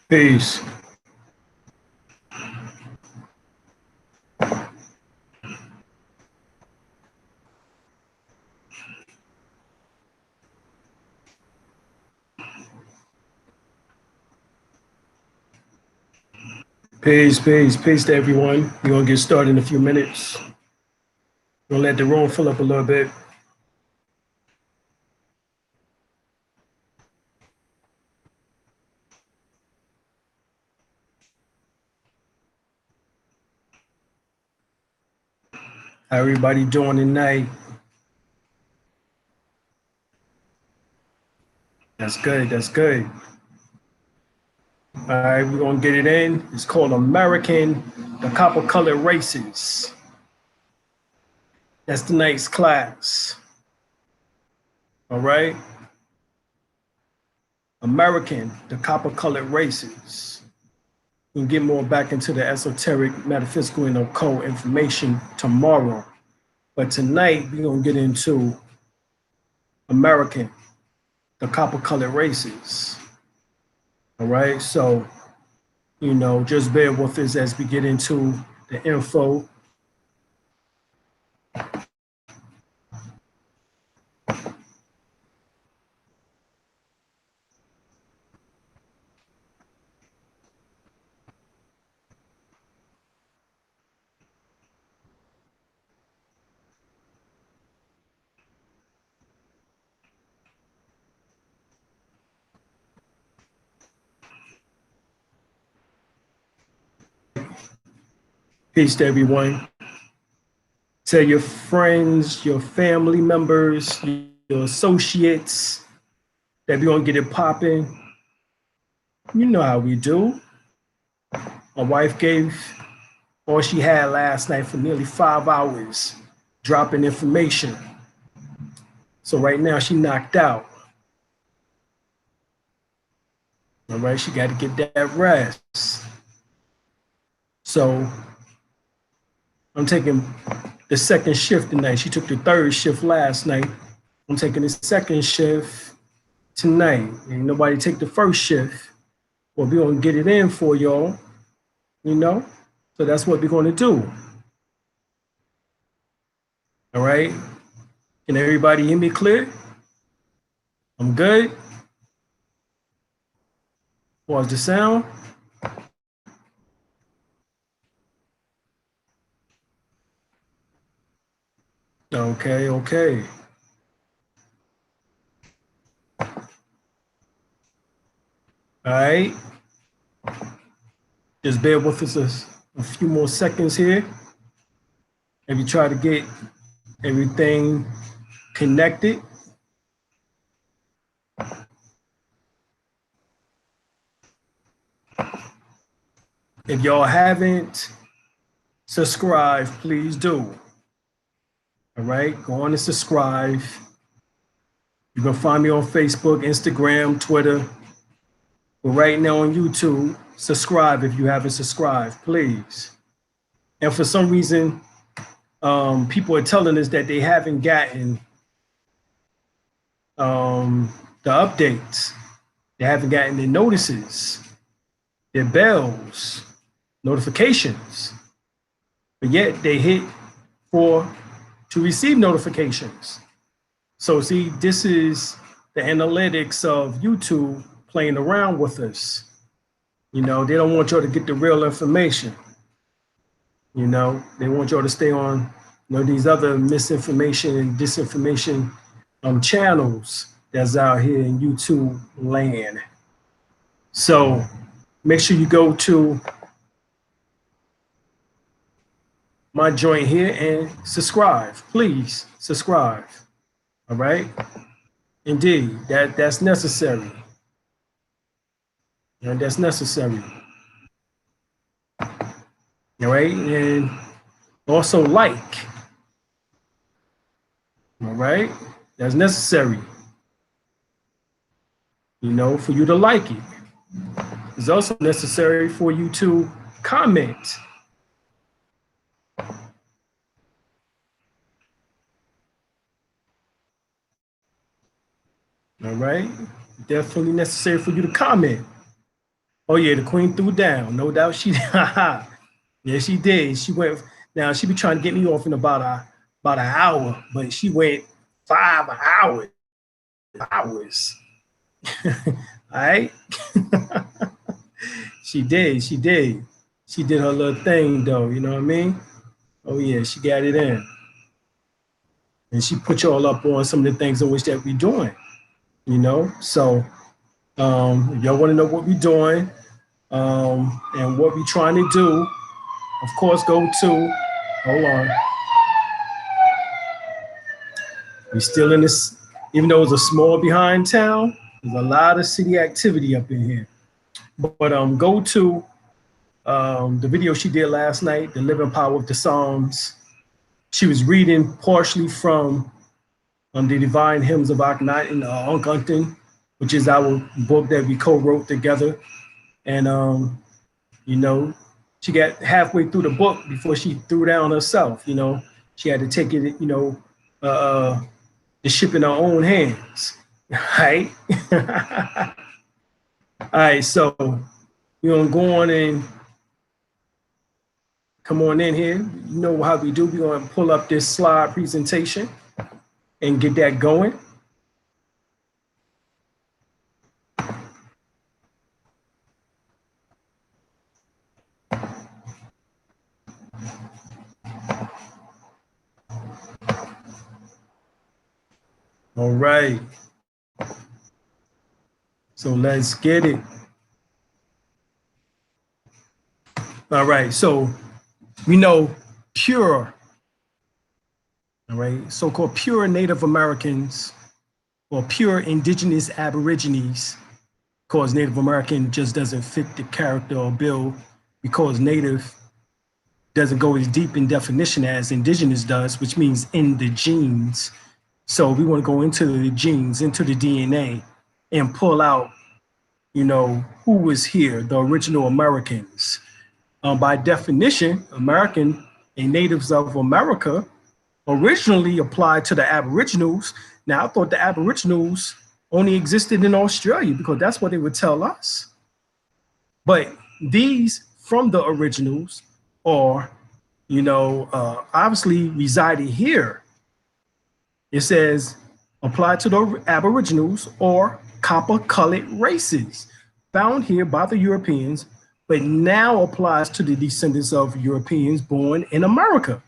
Peace. Peace to everyone. We're gonna get started in a few minutes. We're gonna let the room fill up a little bit. How everybody doing tonight? That's good, that's good. All right, we're gonna get it in. It's called American, the Copper Colored Races. That's tonight's class. All right. American, the Copper Colored Races. We'll get more back into the esoteric, metaphysical, and occult information tomorrow. But tonight, we're gonna get into American, the Copper Colored Races. All right, so, just bear with us as we get into the info. Peace to everyone. Tell your friends, your family members, your associates that we're gonna get it popping. You know how we do. My wife gave all she had last night for nearly 5 hours, dropping information. So right now she knocked out. All right, she got to get that rest. So I'm taking the second shift tonight. She took the third shift last night. I'm taking the second shift tonight. Ain't nobody take the first shift. Well, we're gonna get it in for y'all, So that's what we're gonna do. All right. Can everybody hear me clear? I'm good. Pause the sound. Okay. All right. Just bear with us a few more seconds here. And we try to get everything connected. If y'all haven't subscribed, please do. All right, go on and subscribe. You can find me on Facebook, Instagram, Twitter. But right now on YouTube, subscribe if you haven't subscribed, please. And for some reason, people are telling us that they haven't gotten the updates. They haven't gotten their notices, their bells, notifications. But yet they hit to receive notifications. So see, this is the analytics of YouTube playing around with us. They don't want y'all to get the real information. They want y'all to stay on, these other misinformation and disinformation channels that's out here in YouTube land. So make sure you go to my joint here and subscribe. Please subscribe. All right. Indeed, that's necessary. And that's necessary. All right. And also like. All right. That's necessary. For you to like it. It's also necessary for you to comment. All right. Definitely necessary for you to comment. Oh yeah, the queen threw down. No doubt she yeah, she did. She went now she be trying to get me off in about an hour, but she went 5 hours. Hours. All right. She did, she did. She did her little thing though, you know what I mean? Oh yeah, she got it in. And she put y'all up on some of the things in which that we doing, you know? So if y'all want to know what we doing and what we trying to do, of course, go to, hold on. We still in this, even though it's a small behind town, there's a lot of city activity up in here. But go to the video she did last night, The Living Power of the Psalms. She was reading partially from the Divine Hymns of Akhenaten, Uncle, which is our book that we co-wrote together. And, you know, she got halfway through the book before she threw down herself, you know. She had to take it, you know, the ship in her own hands, right? All right, so we're gonna go on and come on in here. You know how we do. We're gonna pull up this slide presentation and get that going. All right. So let's get it. All right, so we know pure, all right, so-called pure Native Americans or pure indigenous Aborigines, because Native American just doesn't fit the character or bill, because Native doesn't go as deep in definition as indigenous does, which means in the genes. So we want to go into the genes, into the DNA, and pull out, you know, who was here, the original Americans. By definition, American and natives of America originally applied to the Aboriginals. Now, I thought the Aboriginals only existed in Australia because that's what they would tell us. But these from the originals are, you know, obviously residing here. It says apply to the Aboriginals or copper-colored races found here by the Europeans, but now applies to the descendants of Europeans born in America.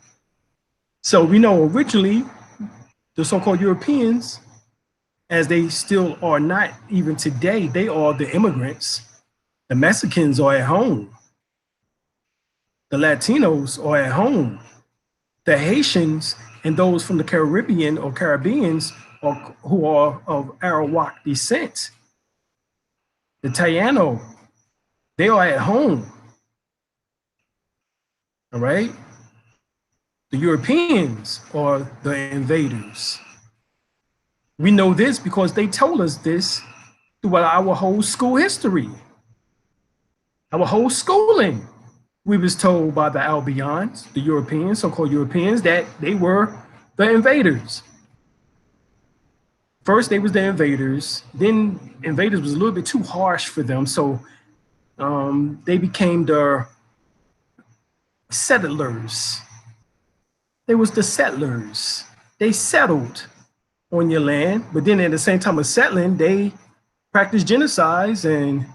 So we know originally the so-called Europeans, as they still are not even today, they are the immigrants. The Mexicans are at home. The Latinos are at home. The Haitians and those from the Caribbean or Caribbeans who are of Arawak descent. The Taino, they are at home, all right? The Europeans are the invaders. We know this because they told us this throughout our whole school history. Our whole schooling, we was told by the Albions, the Europeans, so-called Europeans, that they were the invaders. First, they was the invaders. Then invaders was a little bit too harsh for them, so they became the settlers. They was the settlers. They settled on your land, but then at the same time of settling, they practiced genocides and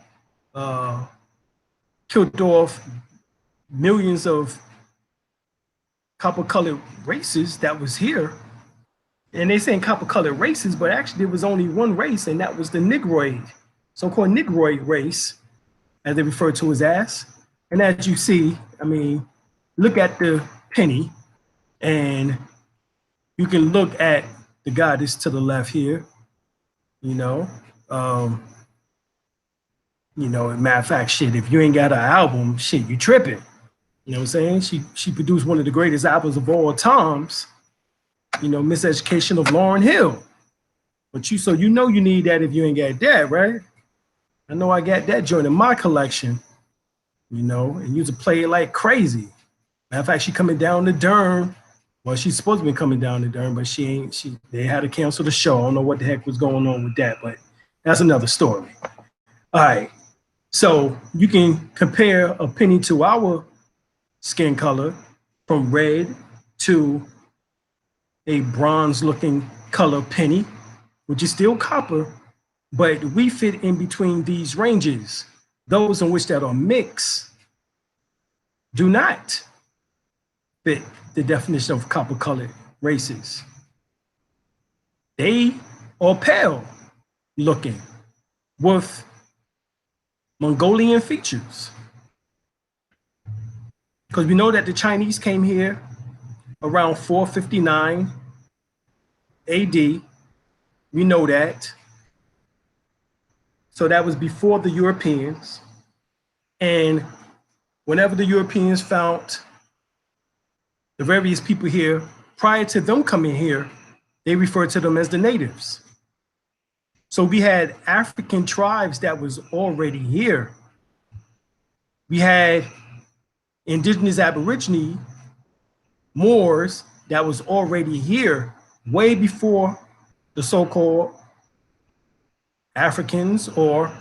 killed off millions of copper-colored races that was here. And they saying copper-colored races, but actually there was only one race, and that was the Negroid, so-called Negroid race, as they refer to as ass. And as you see, I mean, look at the penny, and you can look at the goddess to the left here, you know. Matter of fact, shit, if you ain't got an album, shit, you tripping. You know what I'm saying? She produced one of the greatest albums of all times, you know, Miseducation of Lauryn Hill. But so you know you need that if you ain't got that, right? I know I got that joint in my collection, you know, and used to play it like crazy. Matter of fact, she coming down to Durham. Well, she's supposed to be coming down to Durham, but they had to cancel the show. I don't know what the heck was going on with that, but that's another story. All right. So you can compare a penny to our skin color from red to a bronze looking color penny, which is still copper, but we fit in between these ranges. Those in which that are mixed do not fit the definition of copper colored races. They are pale looking with Mongolian features. Because we know that the Chinese came here around 459 AD. We know that. So that was before the Europeans. And whenever the Europeans found the various people here, prior to them coming here, they referred to them as the natives. So we had African tribes that was already here. We had indigenous Aborigine Moors that was already here way before the so-called Africans or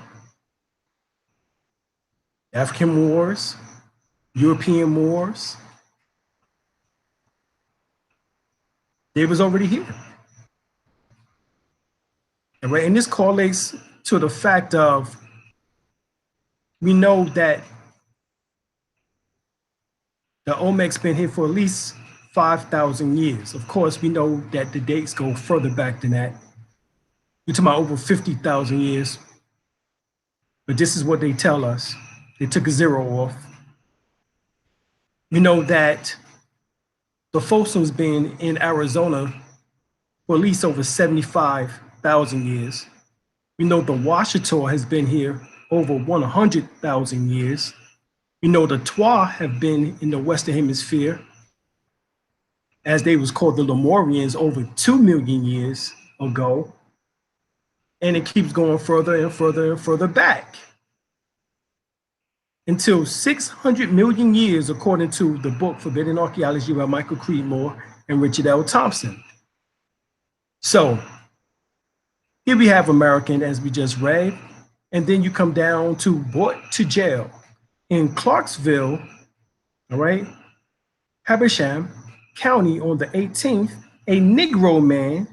African Moors, European Moors. They was already here. And this correlates to the fact of, we know that the Olmec's been here for at least 5,000 years. Of course, we know that the dates go further back than that. We're talking about over 50,000 years. But this is what they tell us. They took a zero off. We know that the fossils been in Arizona for at least over 75,000 years. We know the Washita has been here over 100,000 years. We know the Twa have been in the Western Hemisphere, as they was called the Lemurians, over 2 million years ago. And it keeps going further and further and further back until 600 million years, according to the book Forbidden Archaeology by Michael Creedmoor and Richard L. Thompson. So here we have American, as we just read, and then you come down to brought to jail in Clarksville, all right, Habersham County on the 18th, a Negro man,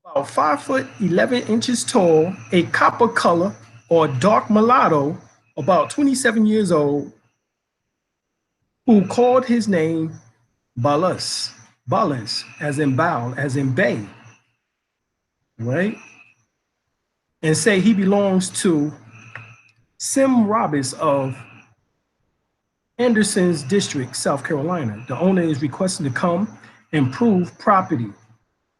about 5'11" tall, a copper color or dark mulatto, about 27 years old, who called his name Balus, as in bow, as in bay, right? And say he belongs to Sim Roberts of Anderson's District, South Carolina. The owner is requested to come and prove property,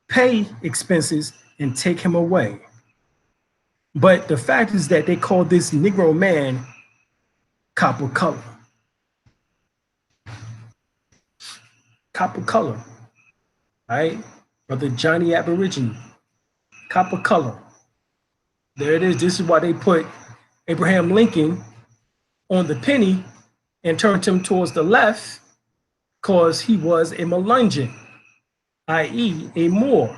pay expenses, and take him away. But the fact is that they call this Negro man copper color. Copper color, right? Brother Johnny Aborigine, copper color. There it is. This is why they put Abraham Lincoln on the penny and turned him towards the left, because he was a Melungeon, i.e. a Moor.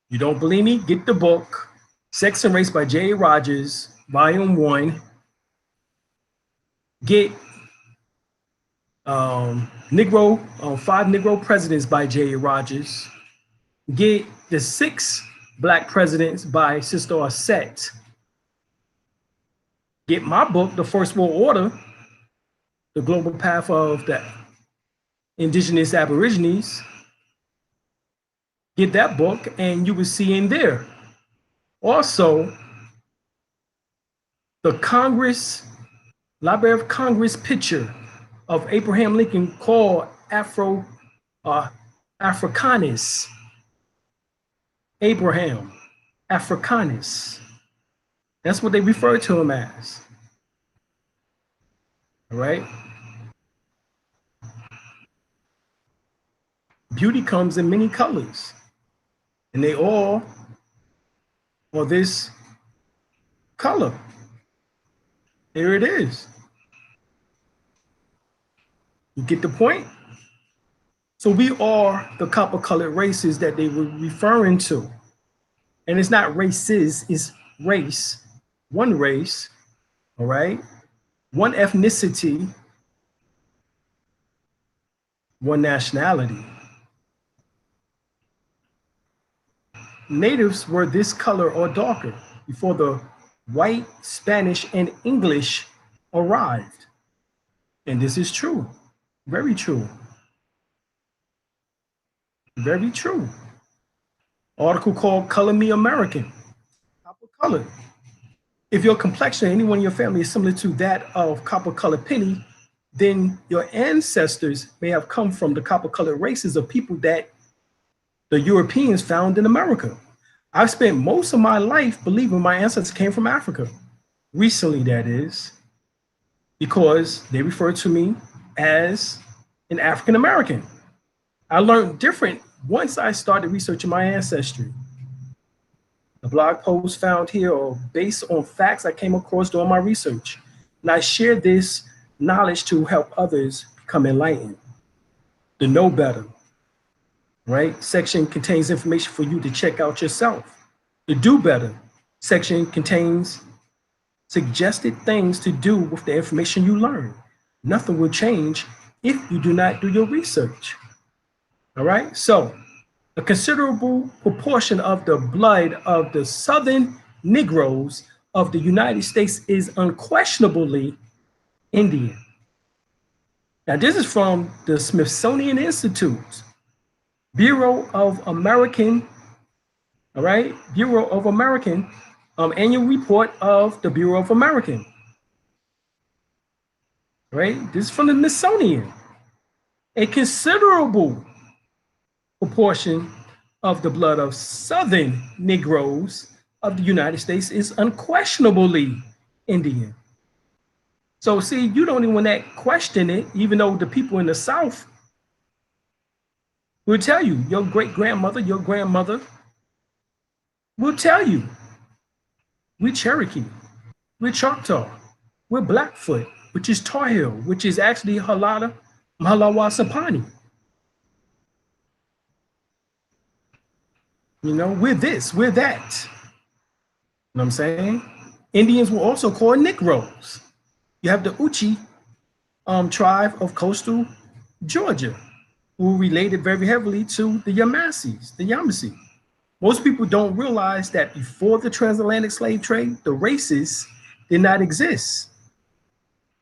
You don't believe me? Get the book, Sex and Race by J.A. Rogers, Volume 1. Get Five Negro Presidents by J.A. Rogers. Get the 6 Black Presidents by Sister Arcette. Get my book, The First World Order, The Global Path of the Indigenous Aborigines. Get that book, and you will see in there also the Library of Congress picture of Abraham Lincoln called Africanus. Abraham, Africanus. That's what they refer to him as. All right. Beauty comes in many colors, and they all are this color. Here it is. You get the point? So we are the copper colored races that they were referring to. And it's not races, it's race. one race, all right, one ethnicity, one nationality. Natives were this color or darker before the white, Spanish, and English arrived. And this is true, very true, very true. Article called Color Me American, copper colored. If your complexion, anyone in your family is similar to that of copper colored Penny, then your ancestors may have come from the copper colored races of people that the Europeans found in America. I've spent most of my life believing my ancestors came from Africa. Recently, that is, because they refer to me as an African American. I learned different once I started researching my ancestry. The blog posts found here are based on facts I came across during my research. And I share this knowledge to help others become enlightened, to know better, right? Section contains information for you to check out yourself. The do better section contains suggested things to do with the information you learn. Nothing will change if you do not do your research. All right, so a considerable proportion of the blood of the Southern Negroes of the United States is unquestionably Indian. Now, this is from the Smithsonian Institute's Bureau of American, all right, Bureau of American annual report of the Bureau of American, right? This is from the Smithsonian. A considerable proportion of the blood of Southern Negroes of the United States is unquestionably Indian. So see, you don't even want to question it, even though the people in the South will tell you, your great-grandmother, your grandmother will tell you, we're Cherokee, we're Choctaw, we're Blackfoot, which is Tar Heel, which is actually Halada, Mahalawa Sapani. You know, we're this, we're that. You know what I'm saying? Indians were also called Negroes. You have the Uchi tribe of coastal Georgia, who related very heavily to the Yamasee. Most people don't realize that before the transatlantic slave trade, the races did not exist.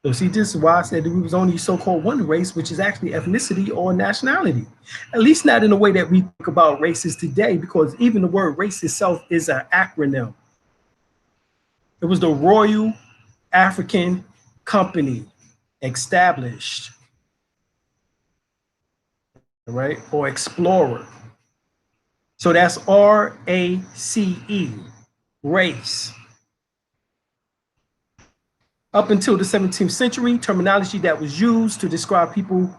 So see, this is why I said that we was only so-called one race, which is actually ethnicity or nationality. At least not in the way that we think about races today, because even the word race itself is an acronym. It was the Royal African Company established, right, or explorer. So that's R-A-C-E, race. Up until the 17th century, terminology that was used to describe people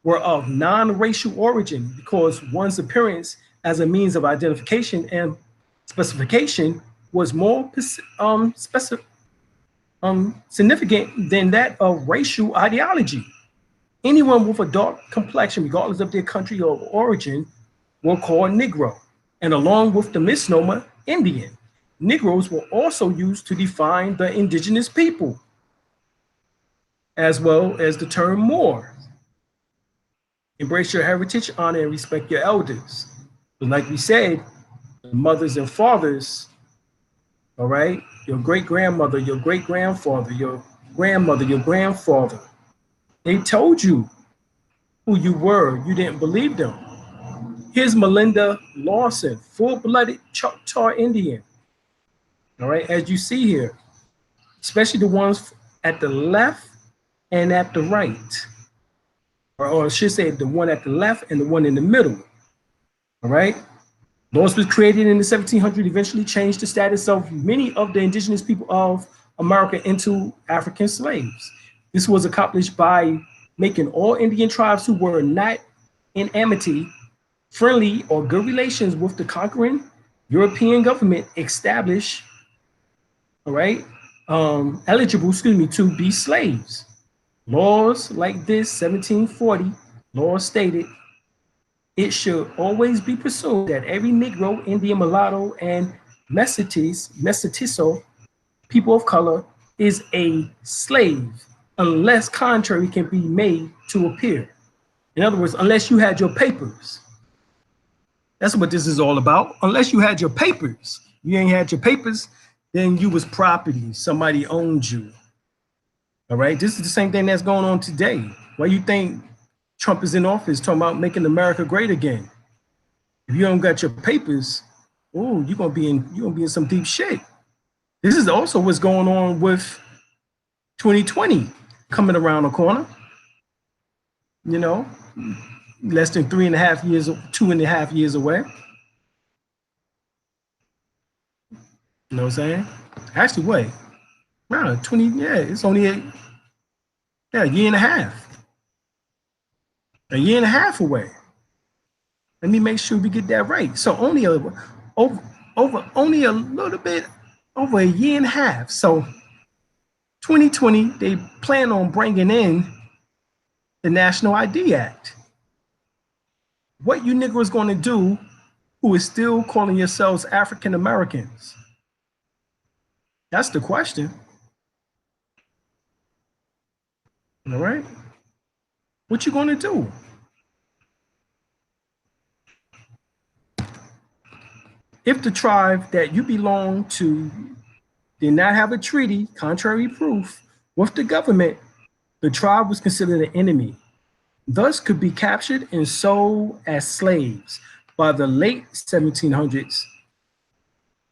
were of non-racial origin because one's appearance as a means of identification and specification was more significant than that of racial ideology. Anyone with a dark complexion, regardless of their country or origin, were called Negro, and along with the misnomer Indian, Negroes were also used to define the indigenous people, as well as the term Moor. Embrace your heritage, honor and respect your elders. But like we said, the mothers and fathers, all right, your great-grandmother, your great-grandfather, your grandmother, your grandfather, they told you who you were. You didn't believe them. Here's Melinda Lawson, full-blooded Choctaw Indian. All right, as you see here, especially the ones at the left and at the right, or I should say the one at the left and the one in the middle. All right, laws was created in the 1700s, eventually changed the status of many of the indigenous people of America into African slaves. This was accomplished by making all Indian tribes who were not in amity, friendly, or good relations with the conquering European government establish, all right, eligible, to be slaves. Laws like this, 1740, laws stated, it should always be presumed that every Negro, Indian, mulatto, and mestizo people of color is a slave unless contrary can be made to appear. In other words, unless you had your papers. That's what this is all about. Unless you had your papers. You ain't had your papers, then you was property. Somebody owned you. All right, this is the same thing that's going on today. Why you think Trump is in office talking about making America great again? If you don't got your papers, oh, you're gonna be in some deep shit. This is also what's going on with 2020 coming around the corner. You know, less than 3.5 years, 2.5 years away. You know what I'm saying? Actually, wait, around 20, yeah, it's only a year and a half. A year and a half away. Let me make sure we get that right. So only only a little bit over a year and a half. So 2020, they plan on bringing in the National ID Act. What you Negroes going to do who is still calling yourselves African Americans? That's the question. All right. What you going to do? If the tribe that you belong to did not have a treaty, contrary proof, with the government, the tribe was considered an enemy, thus could be captured and sold as slaves. By the late 1700s,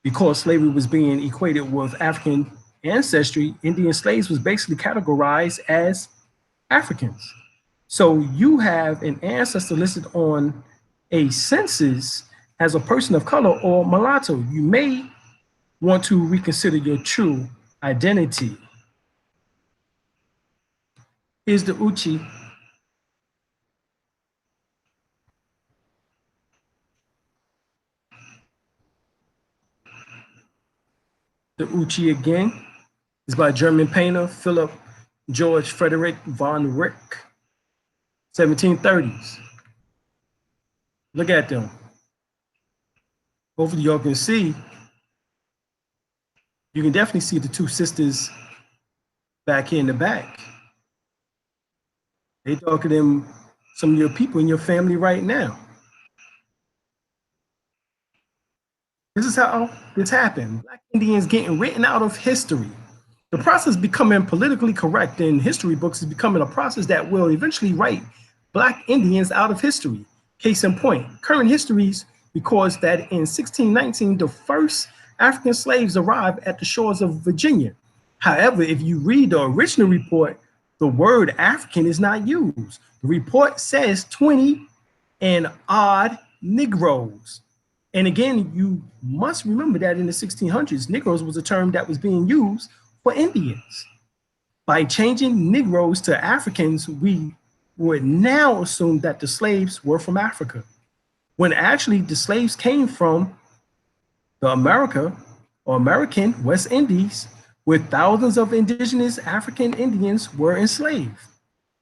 because slavery was being equated with African ancestry, Indian slaves was basically categorized as Africans. So you have an ancestor listed on a census as a person of color or mulatto. You may want to reconsider your true identity. Here's the Uchi. The Uchi again is by German painter Philip George Frederick von Wright, 1730s. Look at them. Hopefully y'all can see. You can definitely see the two sisters back here in the back. They talking to them, some of your people in your family right now. This is how this happened. Black Indians getting written out of history. The process becoming politically correct in history books is becoming a process that will eventually write Black Indians out of history. Case in point, current histories records that in 1619, the first African slaves arrived at the shores of Virginia. However, if you read the original report, the word African is not used. The report says 20 and odd Negroes. And again, you must remember that in the 1600s, Negroes was a term that was being used for Indians. By changing Negroes to Africans, we would now assume that the slaves were from Africa, when actually the slaves came from the American West Indies, where thousands of indigenous African Indians were enslaved.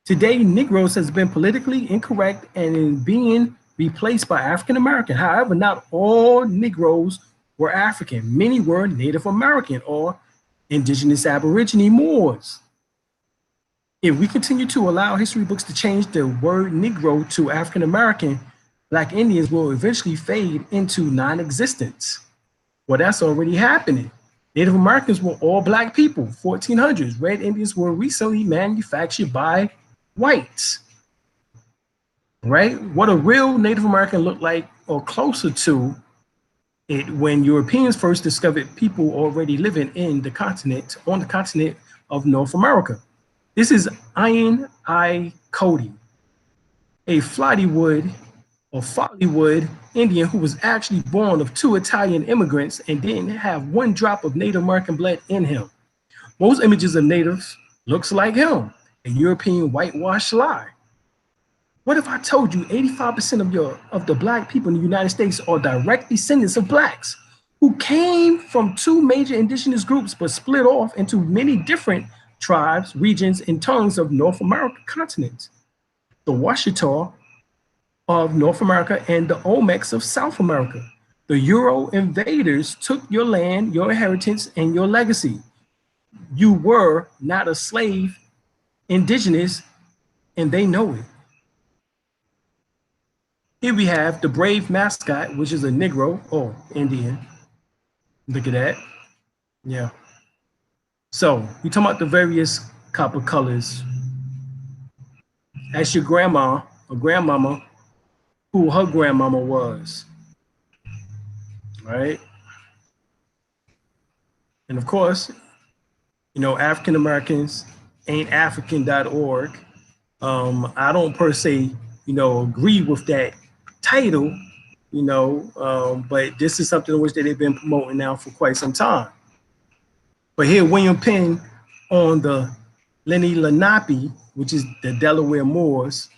Today, Negroes has been politically incorrect and is being replaced by African American. However, not all Negroes were African. Many were Native American or indigenous Aborigine Moors. If we continue to allow history books to change the word Negro to African American, Black Indians will eventually fade into non-existence. Well, that's already happening. Native Americans were all Black people, 1400s. Red Indians were recently manufactured by whites. Right? What a real Native American looked like, or closer to it, when Europeans first discovered people already living in the continent, on the continent of North America. This is Aden I. Cody, a Follywood Indian who was actually born of 2 Italian immigrants and didn't have 1 drop of Native American blood in him. Most images of natives looks like him, a European whitewashed lie. What if I told you 85% of the Black people in the United States are direct descendants of Blacks who came from 2 major indigenous groups but split off into many different tribes, regions, and tongues of North American continent? The Washita of North America and the Olmecs of South America. The Euro invaders took your land, your inheritance, and your legacy. you were not a slave, indigenous, and they know it. Here we have the brave mascot, which is a Negro or Indian. Look at that. Yeah. So we talking about the various copper colors. Ask your grandma or grandmama who her grandmama was. Right? And of course, you know, African Americans ain't African.org. I don't per se, you know, agree with that title, you know, but this is something which they've been promoting now for quite some time. But here, William Penn on the Lenni Lenape, which is the Delaware Moors,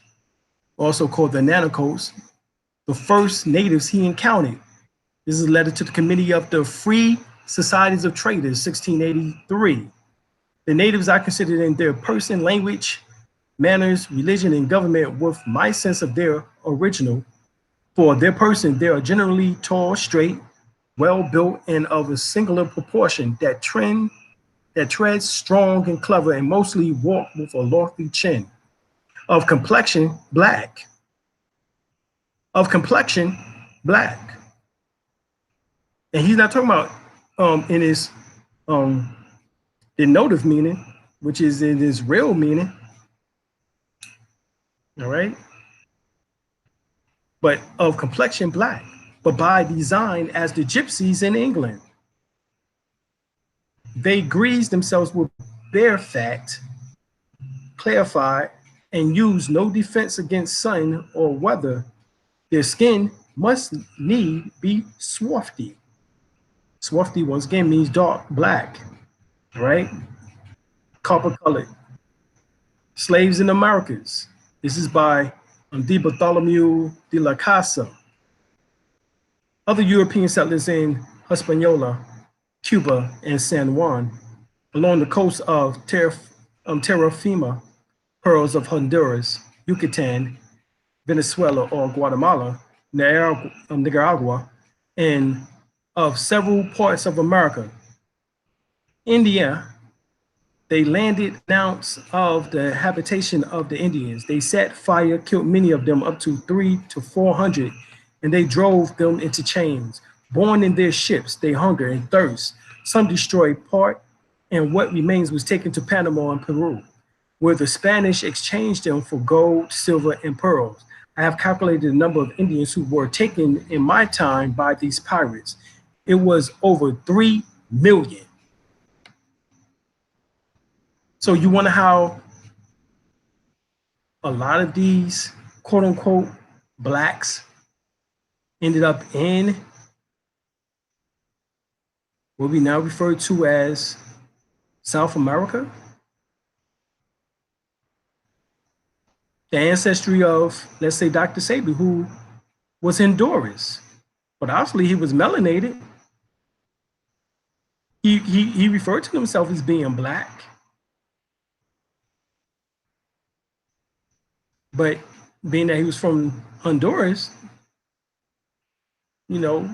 also called the Nanacoats, the first natives he encountered. This is a letter to the Committee of the Free Societies of Traders, 1683. The natives are considered in their person, language, manners, religion, and government with my sense of their original. For their person, they are generally tall, straight, well-built, and of a singular proportion that treads strong and clever, and mostly walk with a lofty chin. Of complexion, black. Of complexion, black. And he's not talking about in his denotive meaning, which is in his real meaning. All right. But of complexion, black, but by design as the gypsies in England. They grease themselves with bear fat, clarified, and use no defense against sun or weather. Their skin must need be swarthy. Swarthy, once again, means dark black, right? Copper colored. Slaves in the Americas. This is by D. Bartholomew de la Casa. Other European settlers in Hispaniola, Cuba, and San Juan, along the coast of Terra Firma, pearls of Honduras, Yucatan, Venezuela or Guatemala, Nicaragua, and of several parts of America. India, they landed announced of the habitation of the Indians. They set fire, killed many of them, up to 300 to 400, and they drove them into chains. Born in their ships, they hunger and thirst. Some destroyed part, and what remains was taken to Panama and Peru, where the Spanish exchanged them for gold, silver, and pearls. I have calculated the number of Indians who were taken in my time by these pirates. It was over 3 million. So you wonder how a lot of these quote unquote blacks ended up in what we now refer to as South America? The ancestry of, let's say, Dr. Sebi, who was Honduras, but obviously he was melanated. He referred to himself as being black, but being that he was from Honduras, you know,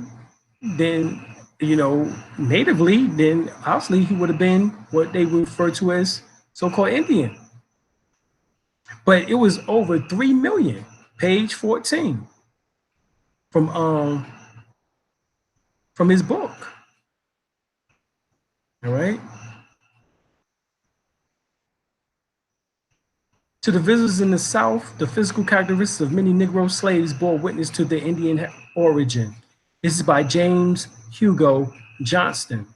then, you know, natively, then obviously he would have been what they would refer to as so-called Indian. But it was over 3 million, page 14 from his book. All right. To the visitors in the South, the physical characteristics of many Negro slaves bore witness to their Indian origin. This is by James Hugo Johnston,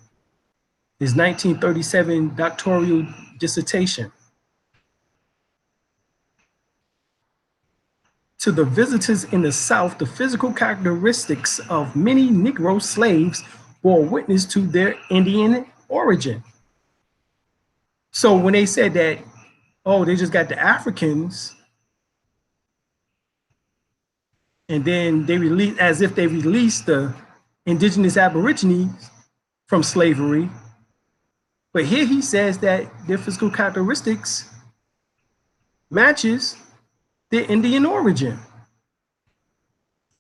his 1937 doctoral dissertation. To the visitors in the South, the physical characteristics of many Negro slaves bore witness to their Indian origin. So when they said that, oh, they just got the Africans, and then they released, as if they released the indigenous aborigines from slavery. But here he says that their physical characteristics matches their Indian origin.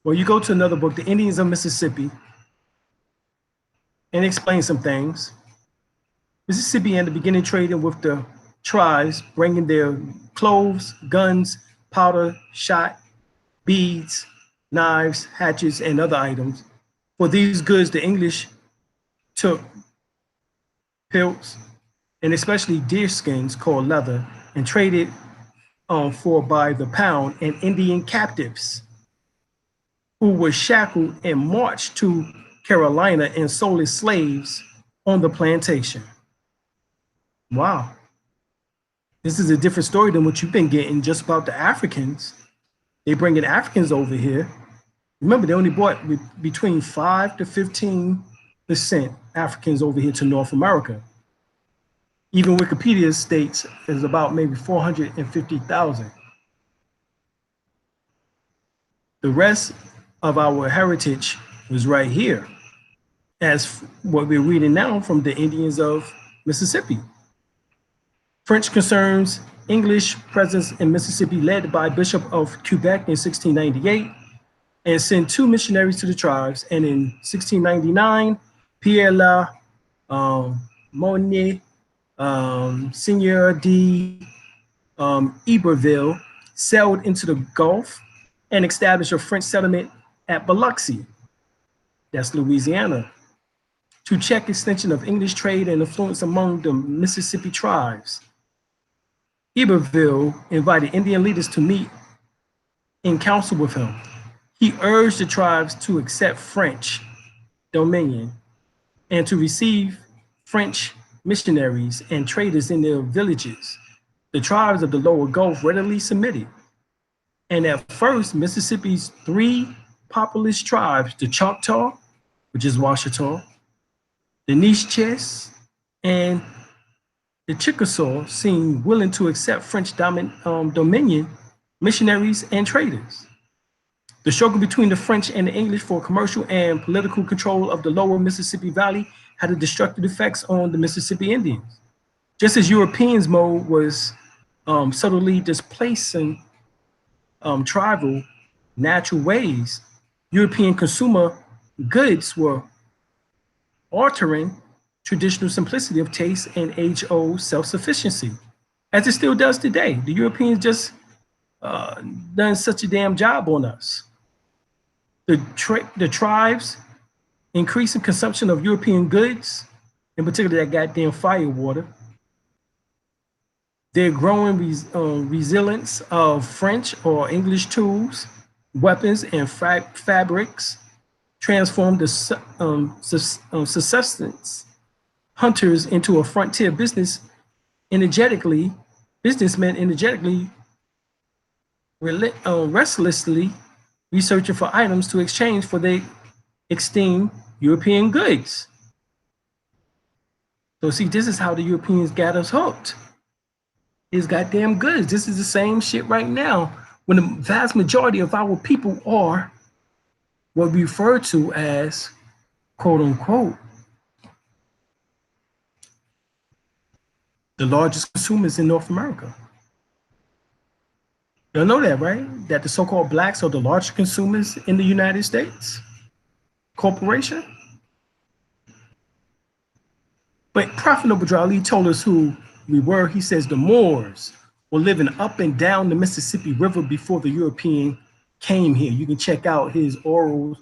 Well, you go to another book, The Indians of Mississippi, and explain some things. Mississippi in the beginning trading with the tribes, bringing their clothes, guns, powder, shot, beads, knives, hatchets, and other items. For these goods, the English took pelts and especially deer skins called leather and traded for by the pound and Indian captives who were shackled and marched to Carolina and sold as slaves on the plantation. Wow. This is a different story than what you've been getting just about the Africans. They bringing Africans over here. Remember, they only brought between 5 to 15% Africans over here to North America. Even Wikipedia states there's about maybe 450,000. The rest of our heritage was right here, as what we're reading now from the Indians of Mississippi. French concerns, English presence in Mississippi led by Bishop of Quebec in 1698 and sent 2 missionaries to the tribes. And in 1699, Pierre La Monnier, Seigneur de Iberville sailed into the Gulf and established a French settlement at Biloxi, that's Louisiana, to check extension of English trade and influence among the Mississippi tribes. Iberville invited Indian leaders to meet in council with him. He urged the tribes to accept French dominion and to receive French missionaries and traders in their villages. The tribes of the lower Gulf readily submitted. And at first, Mississippi's 3 populous tribes, the Choctaw, which is Washita, the Nisquets, and the Chickasaw, seemed willing to accept French dominion, missionaries, and traders. The struggle between the French and the English for commercial and political control of the lower Mississippi Valley had a destructive effects on the Mississippi Indians. Just as Europeans' mode was subtly displacing tribal natural ways, European consumer goods were altering traditional simplicity of taste and age-old self-sufficiency, as it still does today. The Europeans just done such a damn job on us. The tribes increasing consumption of European goods, in particular that goddamn firewater, their growing resilience of French or English tools, weapons, and fabrics transformed the subsistence hunters into a frontier businessmen energetically restlessly researching for items to exchange for their esteemed European goods. So see, this is how the Europeans got us hooked. It's goddamn goods. This is the same shit right now, when the vast majority of our people are what we refer to as, quote unquote, the largest consumers in North America. Y'all know that, right? That the so-called blacks are the largest consumers in the United States corporation. But Prophet Noble Ali told us who we were. He says the Moors were living up and down the Mississippi River before the European came here. You can check out his oral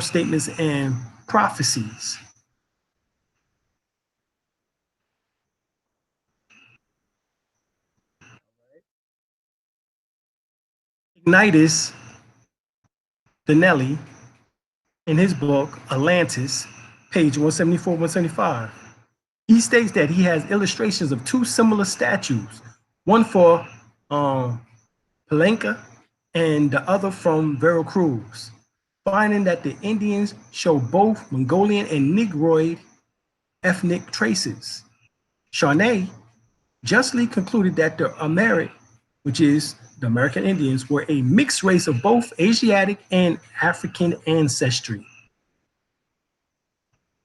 statements and prophecies. Ignatius Donnelly, in his book Atlantis, page 174, 175, he states that he has illustrations of 2 similar statues, one for Palenque and the other from Veracruz, finding that the Indians show both Mongolian and Negroid ethnic traces. Charnay justly concluded that the Ameri, which is the American Indians, were a mixed race of both Asiatic and African ancestry.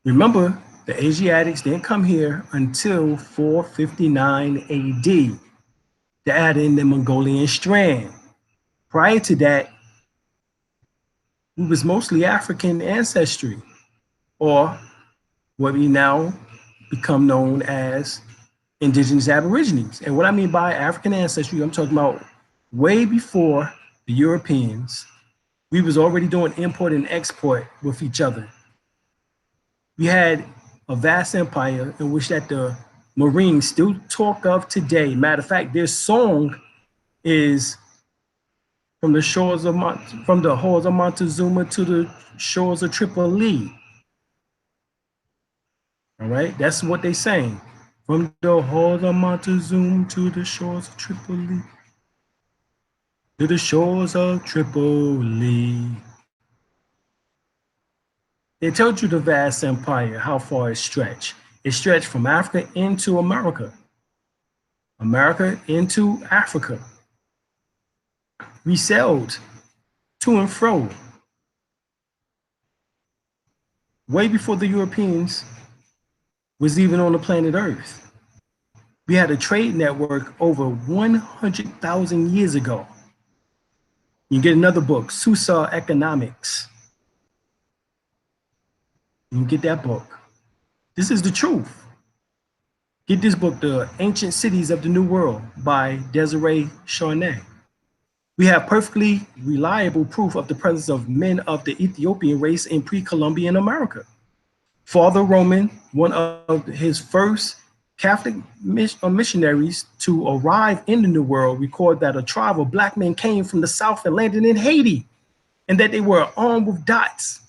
Remember, the Asiatics didn't come here until 459 AD to add in the Mongolian strand. Prior to that, we was mostly African ancestry, or what we now become known as indigenous aborigines. And what I mean by African ancestry, I'm talking about way before the Europeans. We was already doing import and export with each other. We had a vast empire in which that the Marines still talk of today. Matter of fact, their song is from the halls of Montezuma to the shores of Tripoli. All right, that's what they saying. From the halls of Montezuma to the shores of Tripoli. To the shores of Tripoli. They told you the vast empire, how far it stretched. It stretched from Africa into America. America into Africa. We sailed to and fro way before the Europeans was even on the planet Earth. We had a trade network over 100,000 years ago. You get another book, Susa Economics. You can get that book. This is the truth. Get this book, The Ancient Cities of the New World by Desiree Charnay. We have perfectly reliable proof of the presence of men of the Ethiopian race in pre-Columbian America. Father Roman, one of his first Catholic missionaries to arrive in the New World, record that a tribe of black men came from the south and landed in Haiti, and that they were armed with darts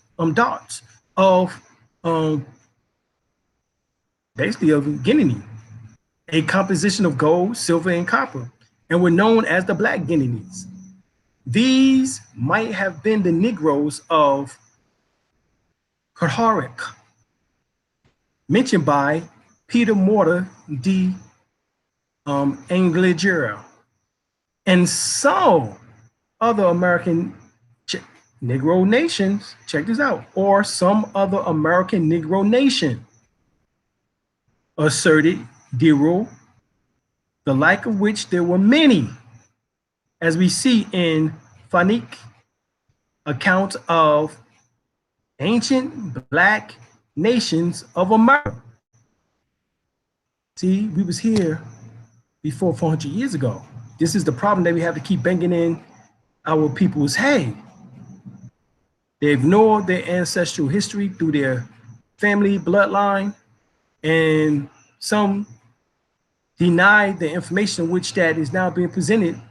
of basically of Guinea, a composition of gold, silver, and copper, and were known as the Black Guineans. These might have been the Negroes of Carharic, mentioned by Peter Morter de Angligera, and some other American Negro nations, check this out, or some other American Negro nation, asserted Dero, the like of which there were many, as we see in Phonic account of ancient black nations of America. See, we was here before 400 years ago. This is the problem that we have to keep banging in our people's head. They ignore their ancestral history through their family bloodline, and some deny the information which that is now being presented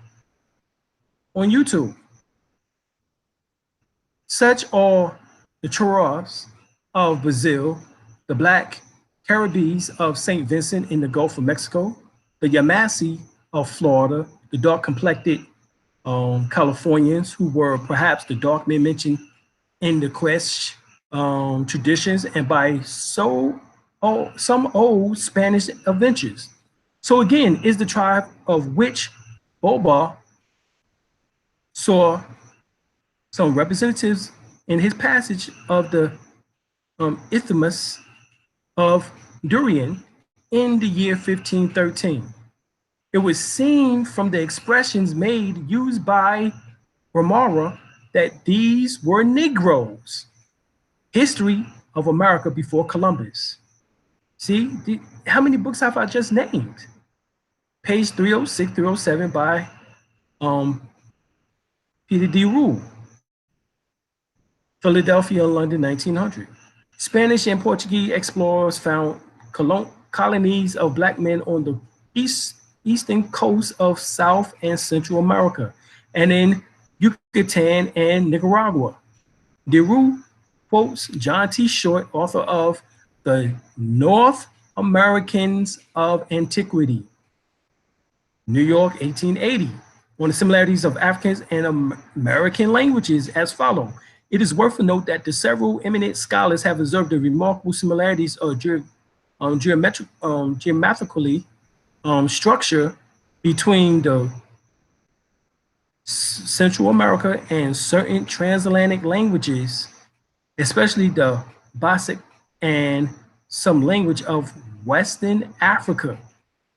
on YouTube. Such are the Choras of Brazil, the Black Caribbees of St. Vincent in the Gulf of Mexico, the Yamasee of Florida, the dark-complected Californians who were perhaps the dark men mentioned in the Quest traditions, and by some old Spanish adventures. So again, is the tribe of which Boba saw some representatives in his passage of the Isthmus of Darien in the year 1513. It was seen from the expressions used by Romara that these were Negroes. History of America before Columbus. See, how many books have I just named? Page 306, 307 by Peter D. Rule. Philadelphia, London, 1900. Spanish and Portuguese explorers found colonies of black men on the eastern coast of South and Central America, and in Yucatan and Nicaragua. DeRue quotes John T. Short, author of The North Americans of Antiquity, New York, 1880, on the similarities of African and American languages as follows. It is worth a note that the several eminent scholars have observed the remarkable similarities of geometrically structure between the Central America and certain transatlantic languages, especially the Basic and some language of Western Africa.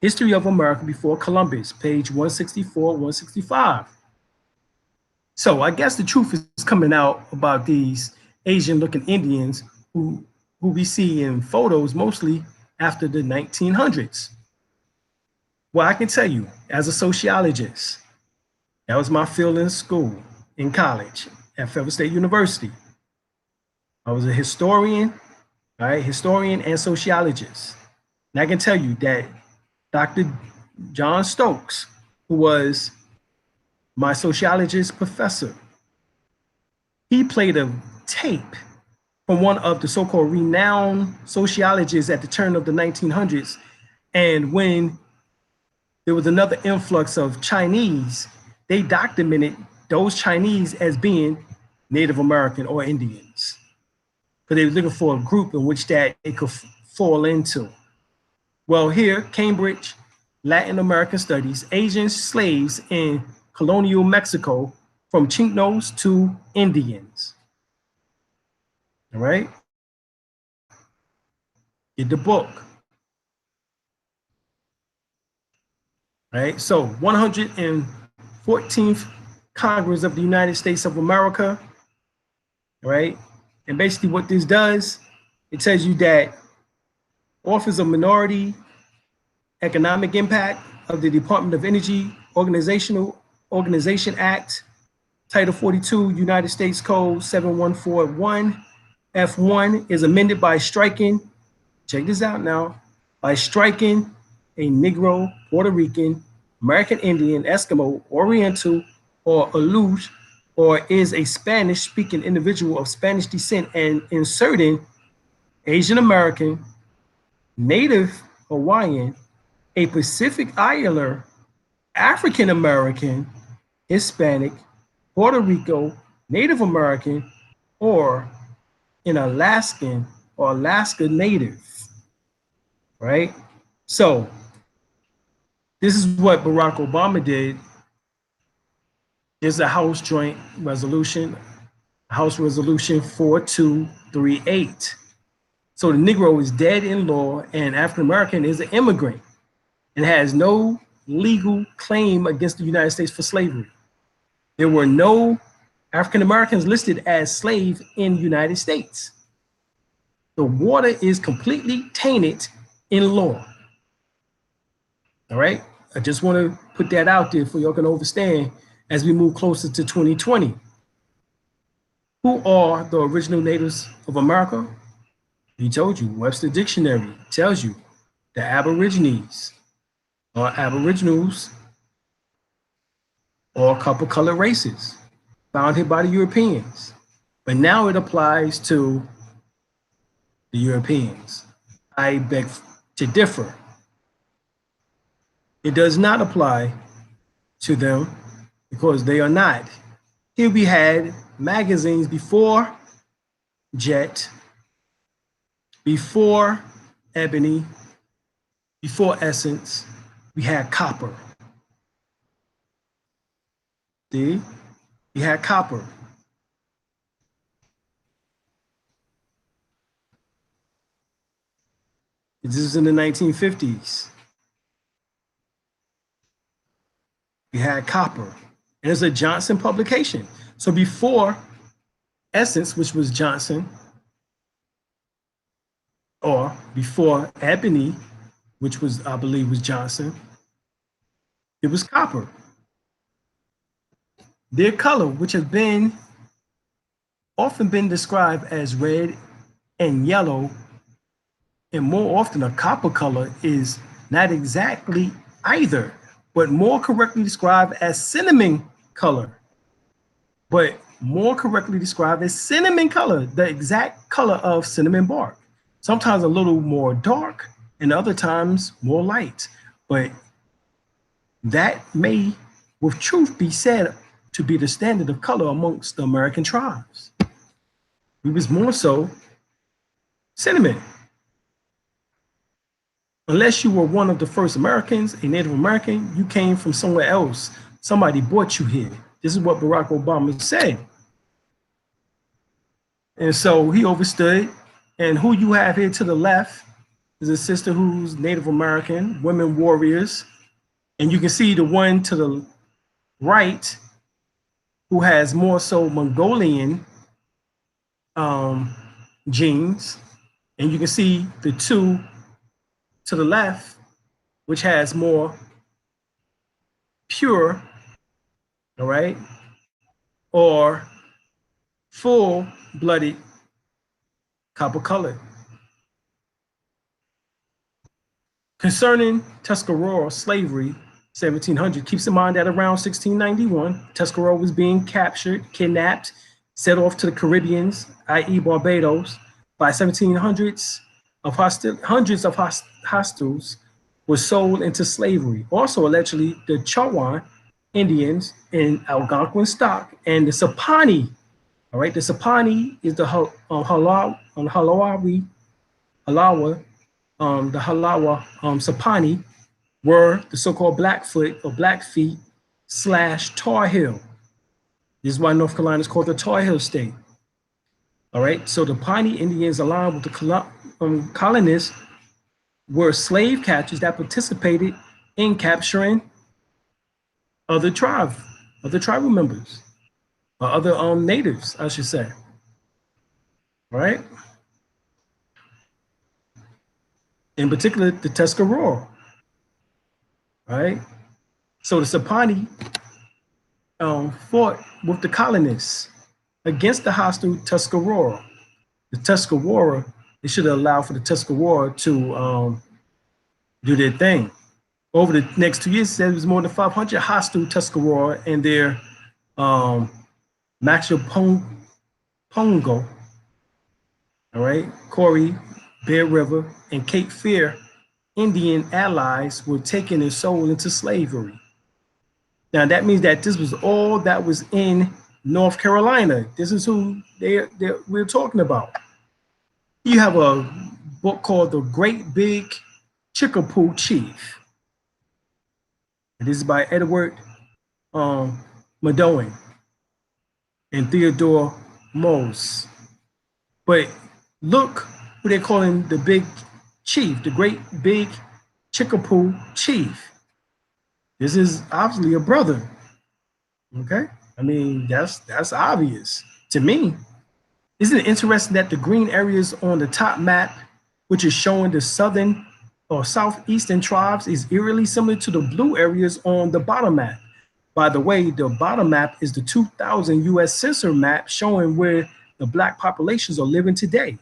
History of America before Columbus, page 164, 165. So I guess the truth is coming out about these Asian looking Indians who we see in photos mostly after the 1900s. Well, I can tell you, as a sociologist, that was my field in school, in college, at Federal State University. I was a historian, all right, historian and sociologist. And I can tell you that Dr. John Stokes, who was my sociologist professor, he played a tape from one of the so-called renowned sociologists at the turn of the 1900s. And when there was another influx of Chinese, they documented those Chinese as being Native American or Indians, because they were looking for a group in which that they could fall into. Well, here, Cambridge, Latin American Studies, Asian slaves in colonial Mexico, from Chinos to Indians. All right? Get the book. All right, so 114th Congress of the United States of America, all right? And basically what this does, it tells you that Office of Minority Economic Impact of the Department of Energy Organization Act, Title 42, United States Code 7141, F1 is amended by striking, check this out now, by striking a Negro, Puerto Rican, American Indian, Eskimo, Oriental, or Aleut, or is a Spanish-speaking individual of Spanish descent, and inserting Asian American, Native Hawaiian, a Pacific Islander, African American, Hispanic, Puerto Rico, Native American, or an Alaskan or Alaska Native, right? So this is what Barack Obama did. There's a House Joint Resolution, House Resolution 4238. So the Negro is dead in law, and African American is an immigrant and has no legal claim against the United States for slavery. There were no African Americans listed as slaves in the United States. The water is completely tainted in law. All right, I just want to put that out there for y'all can understand as we move closer to 2020. Who are the original natives of America? He told you, Webster Dictionary tells you the Aborigines or Aboriginals or couple color races found here by the Europeans. But now it applies to the Europeans. I beg to differ. It does not apply to them because they are not. Here we had magazines before Jet, before Ebony, before Essence, we had Copper. See, we had Copper. This is in the 1950s. We had Copper, and it's a Johnson publication. So before Essence, which was Johnson, or before Ebony, which was, I believe, was Johnson, it was Copper. Their color, which has been often been described as red and yellow, and more often a copper color, is not exactly either, but more correctly described as cinnamon color. But more correctly described as cinnamon color, the exact color of cinnamon bark. Sometimes a little more dark and other times more light. But that may, with truth be said, to be the standard of color amongst the American tribes. It was more so cinnamon. Unless you were one of the first Americans, a Native American, you came from somewhere else. Somebody brought you here. This is what Barack Obama said. And so he overstood. And who you have here to the left is a sister who's Native American, women warriors. And you can see the one to the right who has more so Mongolian genes. And you can see the two to the left, which has more pure, all right, or full-blooded copper colored. Concerning Tuscarora slavery, 1700, keeps in mind that around 1691, Tuscarora was being captured, kidnapped, set off to the Caribbeans, i.e. Barbados. By 1700s, hundreds of hostiles were sold into slavery. Also, allegedly, the Chawan Indians in Algonquin stock and the Sapani, all right, the Sapani is the Halawa, the Halawa Sapani were the so-called Blackfoot or Blackfeet / Tar Heel. This is why North Carolina is called the Tar Heel State. All right, so the Pawnee Indians, along with the colonists, were slave catchers that participated in capturing other tribal members, or other natives, I should say. All right. In particular, the Tuscarora. Right? So the Sapani fought with the colonists against the hostile Tuscarora. The Tuscarora, they should have allowed for the Tuscarora to do their thing. Over the next 2 years, there was more than 500 hostile Tuscarora and their Macho Pongo, all right, Corey, Bear River, and Cape Fear Indian allies were taken and sold into slavery. Now that means that this was all that was in North Carolina. This is who we're talking about. You have a book called The Great Big Chickapow Chief. This is by Edward Madoin and Theodore Mose. But look who they call him, the Big Chief, the Great Big Chickapow Chief. This is obviously a brother. Okay, I mean that's obvious to me. Isn't it interesting that the green areas on the top map, which is showing the southern or southeastern tribes, is eerily similar to the blue areas on the bottom map? By the way, the bottom map is the 2000 U.S. Census map showing where the Black populations are living today.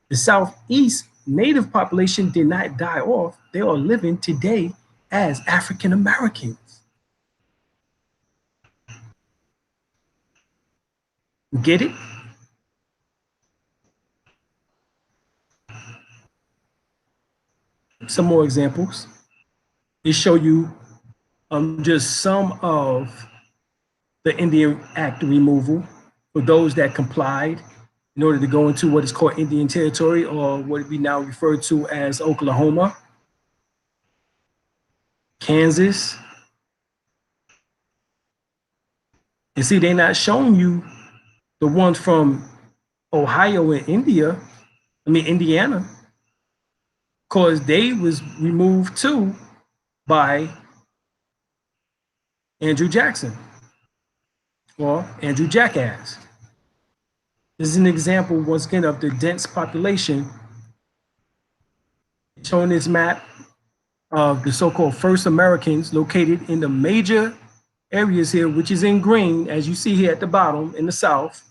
The Southeast Native population did not die off. They are living today as African Americans. Get it? Some more examples. They show you just some of the Indian Act removal for those that complied in order to go into what is called Indian Territory, or what we now refer to as Oklahoma, Kansas. And see, they're not showing you the ones from Ohio and Indiana, because they was removed too by Andrew Jackson, or Andrew Jackass. This is an example, once again, of the dense population, showing this map of the so-called first Americans located in the major areas here, which is in green, as you see here at the bottom in the South,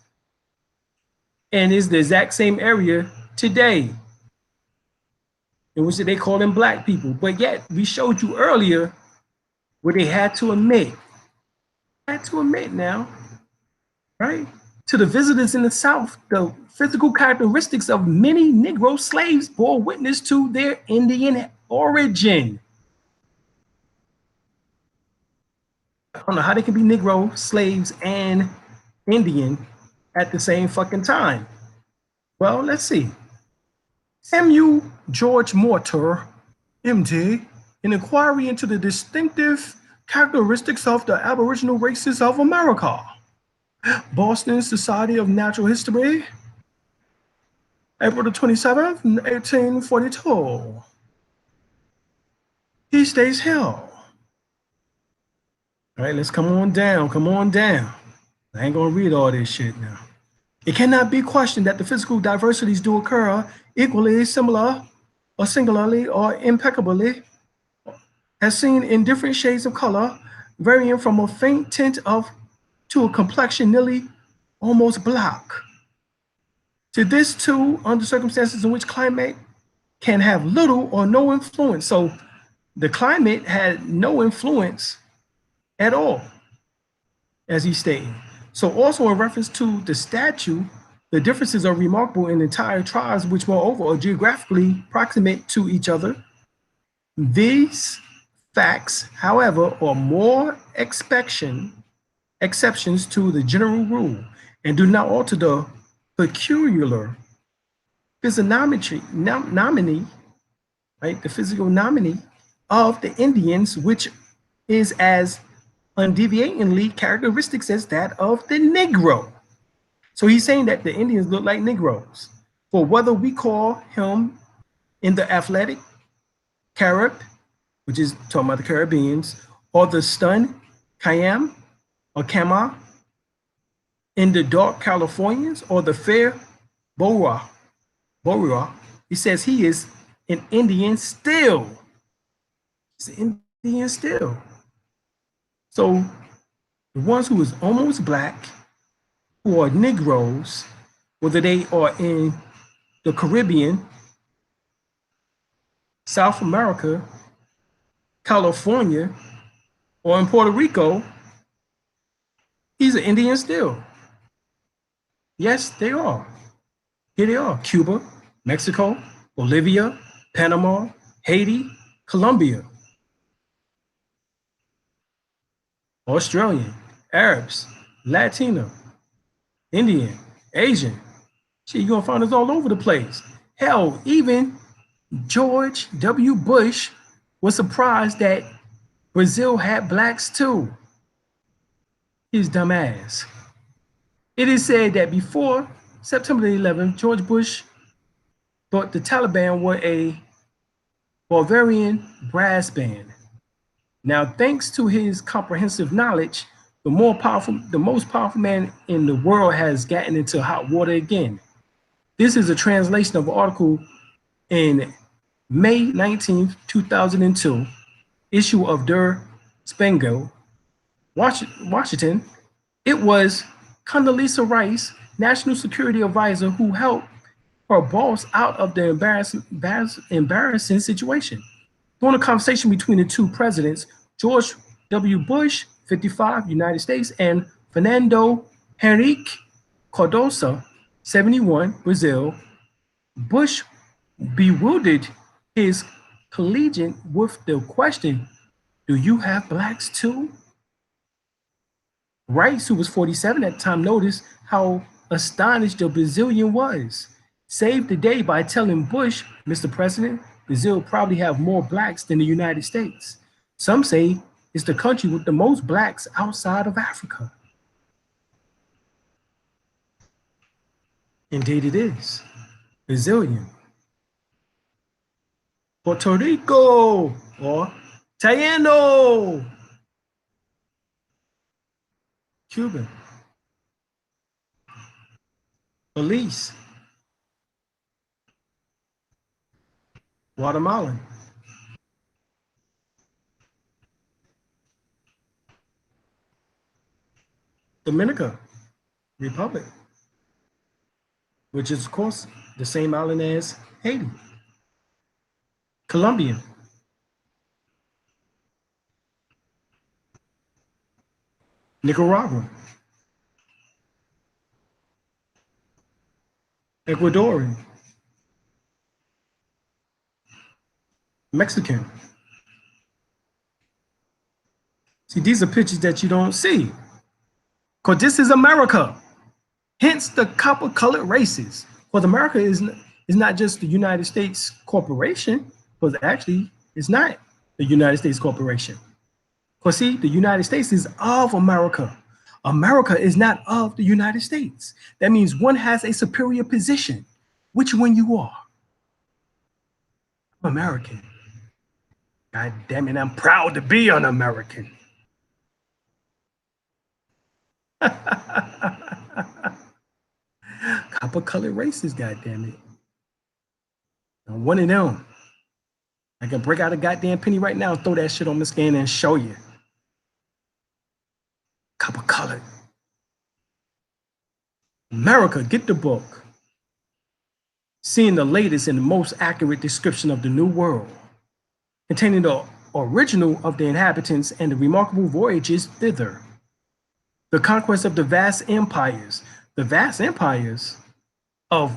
and is the exact same area today, in which they call them Black people. But yet, we showed you earlier where they had to admit now, right? To the visitors in the South, the physical characteristics of many Negro slaves bore witness to their Indian origin. I don't know how they can be Negro slaves and Indian at the same fucking time. Well, let's see. M.U. George Morter, MD, an inquiry into the distinctive characteristics of the Aboriginal races of America. Boston Society of Natural History, April the 27th, 1842. He stays here. All right, let's come on down. I ain't gonna read all this shit now. It cannot be questioned that the physical diversities do occur equally similar or singularly or impeccably, as seen in different shades of color, varying from a faint tint of to a complexion nearly almost black. To this too, under circumstances in which climate can have little or no influence. So the climate had no influence at all, as he's stating. So also in reference to the statue, the differences are remarkable in entire tribes, which moreover are geographically proximate to each other. These facts, however, are more exceptions to the general rule and do not alter the peculiar physiognomy, right? The physiognomy of the Indians, which is as undeviatingly characteristics as that of the Negro. So he's saying that the Indians look like Negroes. For whether we call him in the athletic Carib, which is talking about the Caribbeans, or the stun Cayam or Kama, in the dark Californians, or the fair Boa, he says he is an Indian still. He's an Indian still. So the ones who is almost black, who are Negroes, whether they are in the Caribbean, South America, California, or in Puerto Rico, he's an Indian still. Yes, they are. Here they are: Cuba, Mexico, Bolivia, Panama, Haiti, Colombia, Australian, Arabs, Latino, Indian, Asian. Shit, you're gonna find us all over the place. Hell, even George W. Bush was surprised that Brazil had blacks too. His dumb ass. It is said that before September 11th, George Bush thought the Taliban were a Bavarian brass band. Now, thanks to his comprehensive knowledge, the most powerful man in the world has gotten into hot water again. This is a translation of an article in May 19th, 2002, issue of Der Spiegel, Washington. It was Condoleezza Rice, National Security Advisor, who helped her boss out of the embarrassing situation. During a conversation between the two presidents, George W. Bush, 55, United States, and Fernando Henrique Cardoso, 71, Brazil, Bush bewildered his colleague with the question, "Do you have blacks too?" Rice, who was 47 at the time, noticed how astonished the Brazilian was. Saved the day by telling Bush, "Mr. President, Brazil probably have more blacks than the United States. Some say it's the country with the most blacks outside of Africa." Indeed it is. Brazilian. Puerto Rico or Taino. Cuban. Belize. Guatemalan. Dominican Republic, which is, of course, the same island as Haiti. Colombian. Nicaraguan. Ecuadorian. Mexican. See, these are pictures that you don't see, because this is America. Hence the copper-colored races. Because America is not just the United States corporation, because actually it's not the United States corporation. Because see, the United States is of America. America is not of the United States. That means one has a superior position. Which one you are? I'm American. God damn it, I'm proud to be an American. Copper-colored races, God damn it. I'm one of them. I can break out a goddamn penny right now and throw that shit on the scanner and show you. Copper colored. America, get the book. Seeing the latest and the most accurate description of the New World, containing the original of the inhabitants and the remarkable voyages thither. The conquest of the vast empires of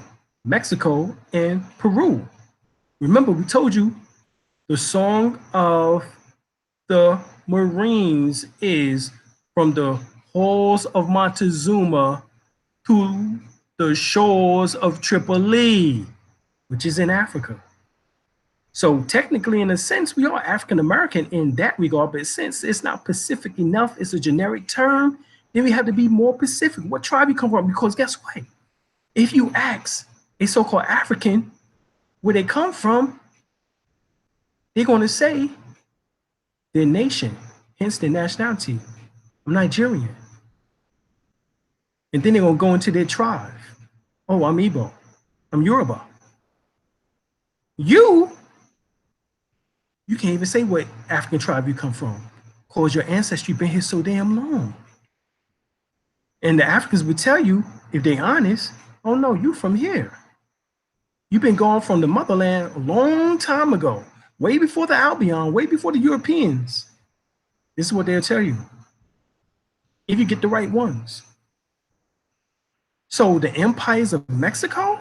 Mexico and Peru. Remember, we told you the song of the Marines is from the halls of Montezuma to the shores of Tripoli, which is in Africa. So technically, in a sense, we are African American in that regard, but since it's not Pacific enough, it's a generic term, then we have to be more Pacific. What tribe you come from? Because guess what? If you ask a so-called African where they come from, they're going to say their nation, hence their nationality. I'm Nigerian. And then they're going to go into their tribe. Oh, I'm Igbo. I'm Yoruba. You can't even say what African tribe you come from because your ancestry been here so damn long. And the Africans would tell you, if they're honest, oh no, you from here. You've been gone from the motherland a long time ago, way before the Albion, way before the Europeans. This is what they'll tell you, if you get the right ones. So the empires of Mexico,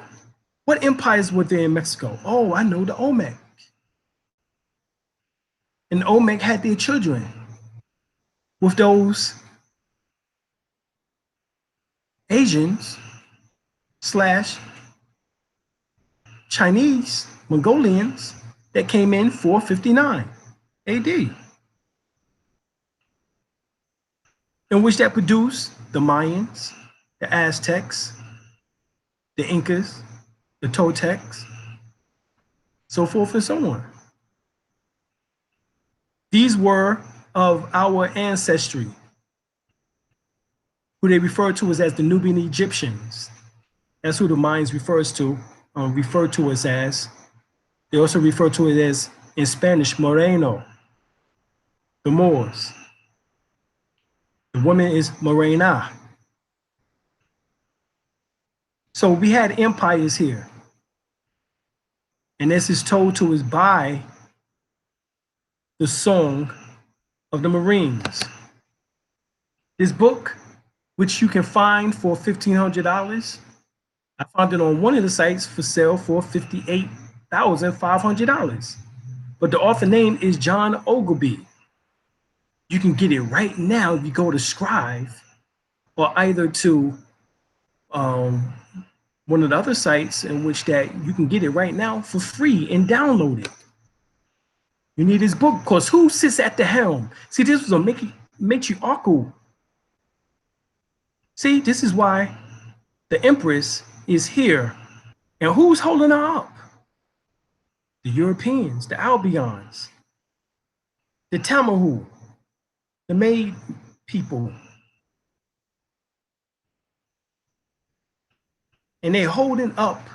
what empires were there in Mexico? Oh, I know, the Olmec. And Olmec had their children with those Asians / Chinese, Mongolians that came in 459 AD, in which that produced the Mayans, the Aztecs, the Incas, the Toltecs, so forth and so on. These were of our ancestry, who they refer to as the Nubian Egyptians. That's who the Mayans refer to us as. They also refer to it as, in Spanish, Moreno, the Moors. The woman is Morena. So we had empires here. And this is told to us by the Song of the Marines. This book, which you can find for $1,500, I found it on one of the sites for sale for $58,500. But the author name is John Ogilby. You can get it right now if you go to Scribe or either to one of the other sites in which that you can get it right now for free and download it. You need this book because who sits at the helm? See, this was a matriarchal. See, this is why the Empress is here. And who's holding her up? The Europeans, the Albions, the Tamahu, the Maid people. And they're holding up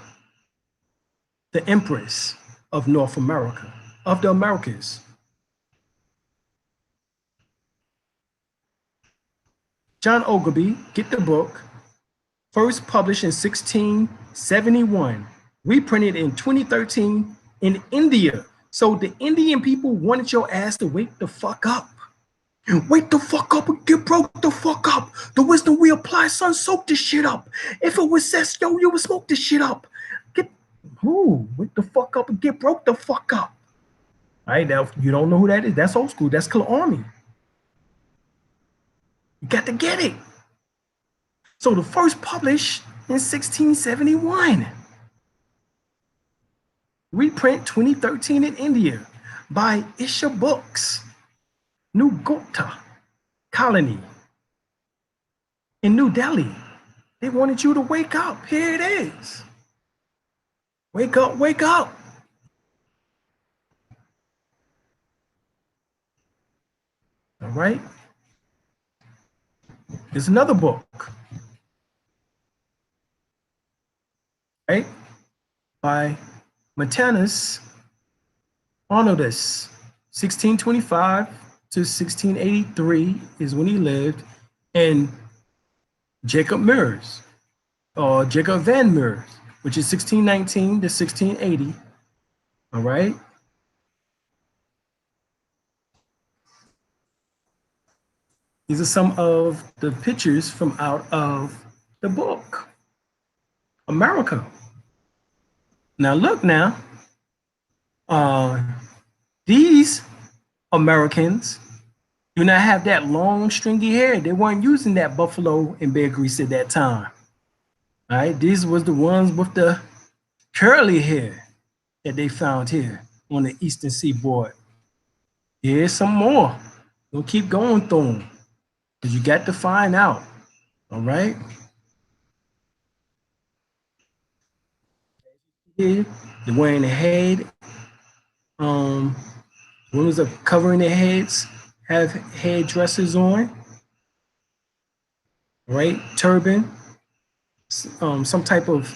the Empress of North America, of the Americas. John Ogilby, get the book, first published in 1671, reprinted in 2013 in India. So the Indian people wanted your ass to wake the fuck up. Wake the fuck up and get broke the fuck up. The wisdom we apply, son, soak this shit up. If it was cess, yo, you would smoke this shit up. Wake the fuck up and get broke the fuck up. All right, now, you don't know who that is. That's old school. That's Colonial. You got to get it. So the first published in 1671. Reprint 2013 in India by Isha Books. New Gupta colony in New Delhi. They wanted you to wake up. Here it is. Wake up, wake up. All right. There's another book, right, by Matanus Arnoldus, 1625 to 1683 is when he lived, and Jacob Mears, or Jacob Van Meers, which is 1619 to 1680. All right. These are some of the pictures from out of the book, America. Now look now, these Americans do not have that long stringy hair. They weren't using that buffalo and bear grease at that time. All right, these was the ones with the curly hair that they found here on the eastern seaboard. Here's some more. We'll keep going through them because you got to find out. All right. Here, they're wearing a head. Women are covering their heads, have head dresses on. Right, turban, some type of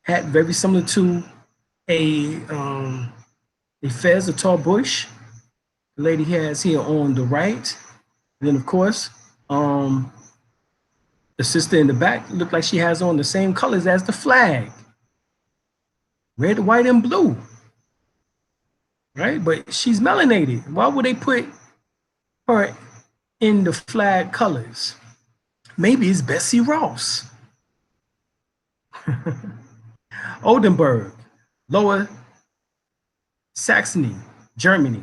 hat very similar to a fez, a tall bush. The lady has here on the right. And then of course, the sister in the back looked like she has on the same colors as the flag. Red, white, and blue. Right, but she's melanated. Why would they put her in the flag colors? Maybe it's Bessie Ross. Oldenburg, Lower Saxony, Germany.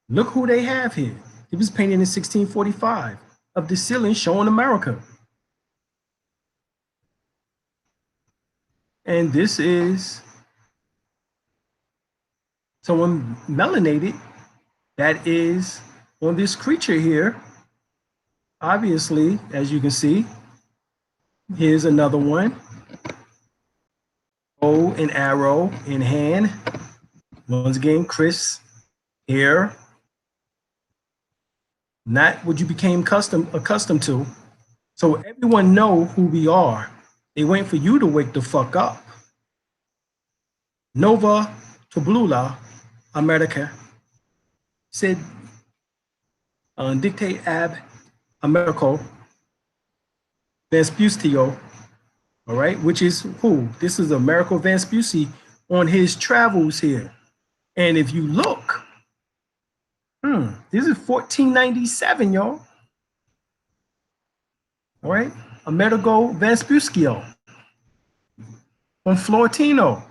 Look who they have here. It was painted in 1645 of the ceiling showing America. And this is someone melanated that is on this creature here. Obviously, as you can see, here's another one. Bow and arrow in hand. Once again, Chris here. Not what you became accustomed to. So everyone know who we are. They wait for you to wake the fuck up. Nova Tabula, America, said dictate ab Americo Vespustio, all right, which is who? This is Americo Vespucci on his travels here. And if you look, this is 1497, y'all. All right, Amerigo Vespuccio on Florentino.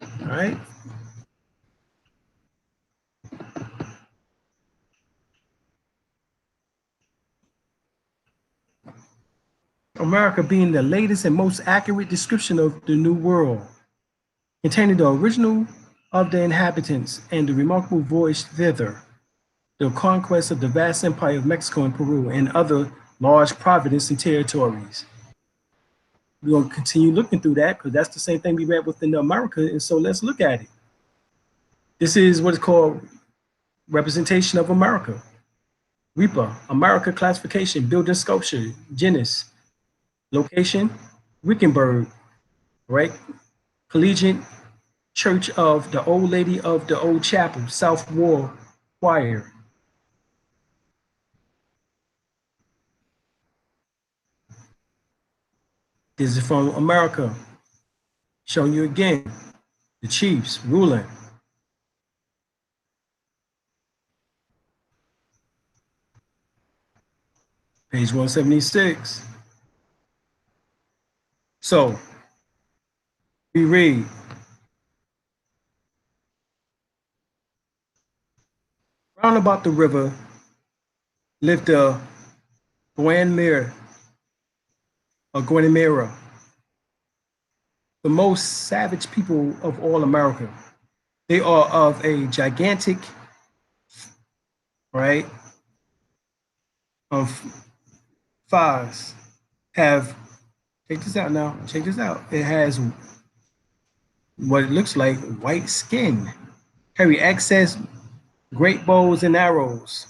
All right. America being the latest and most accurate description of the New World, containing the original of the inhabitants and the remarkable voyage thither, the conquest of the vast empire of Mexico and Peru and other large provinces and territories. We're going to continue looking through that because that's the same thing we read within America, and so let's look at it. This is what is called representation of America. REPA, America classification, building sculpture, genus, location, Wickenburg, right? Collegiate Church of the Old Lady of the Old Chapel, South Wall Choir. This is from America. Showing you again, the chiefs ruling. Page 176. So, we read, round about the river lived the Guanmere, or Guanimera, the most savage people of all America. They are of a gigantic, right, of thighs, have, check this out now, check this out. It has what it looks like white skin, carry excess great bows and arrows,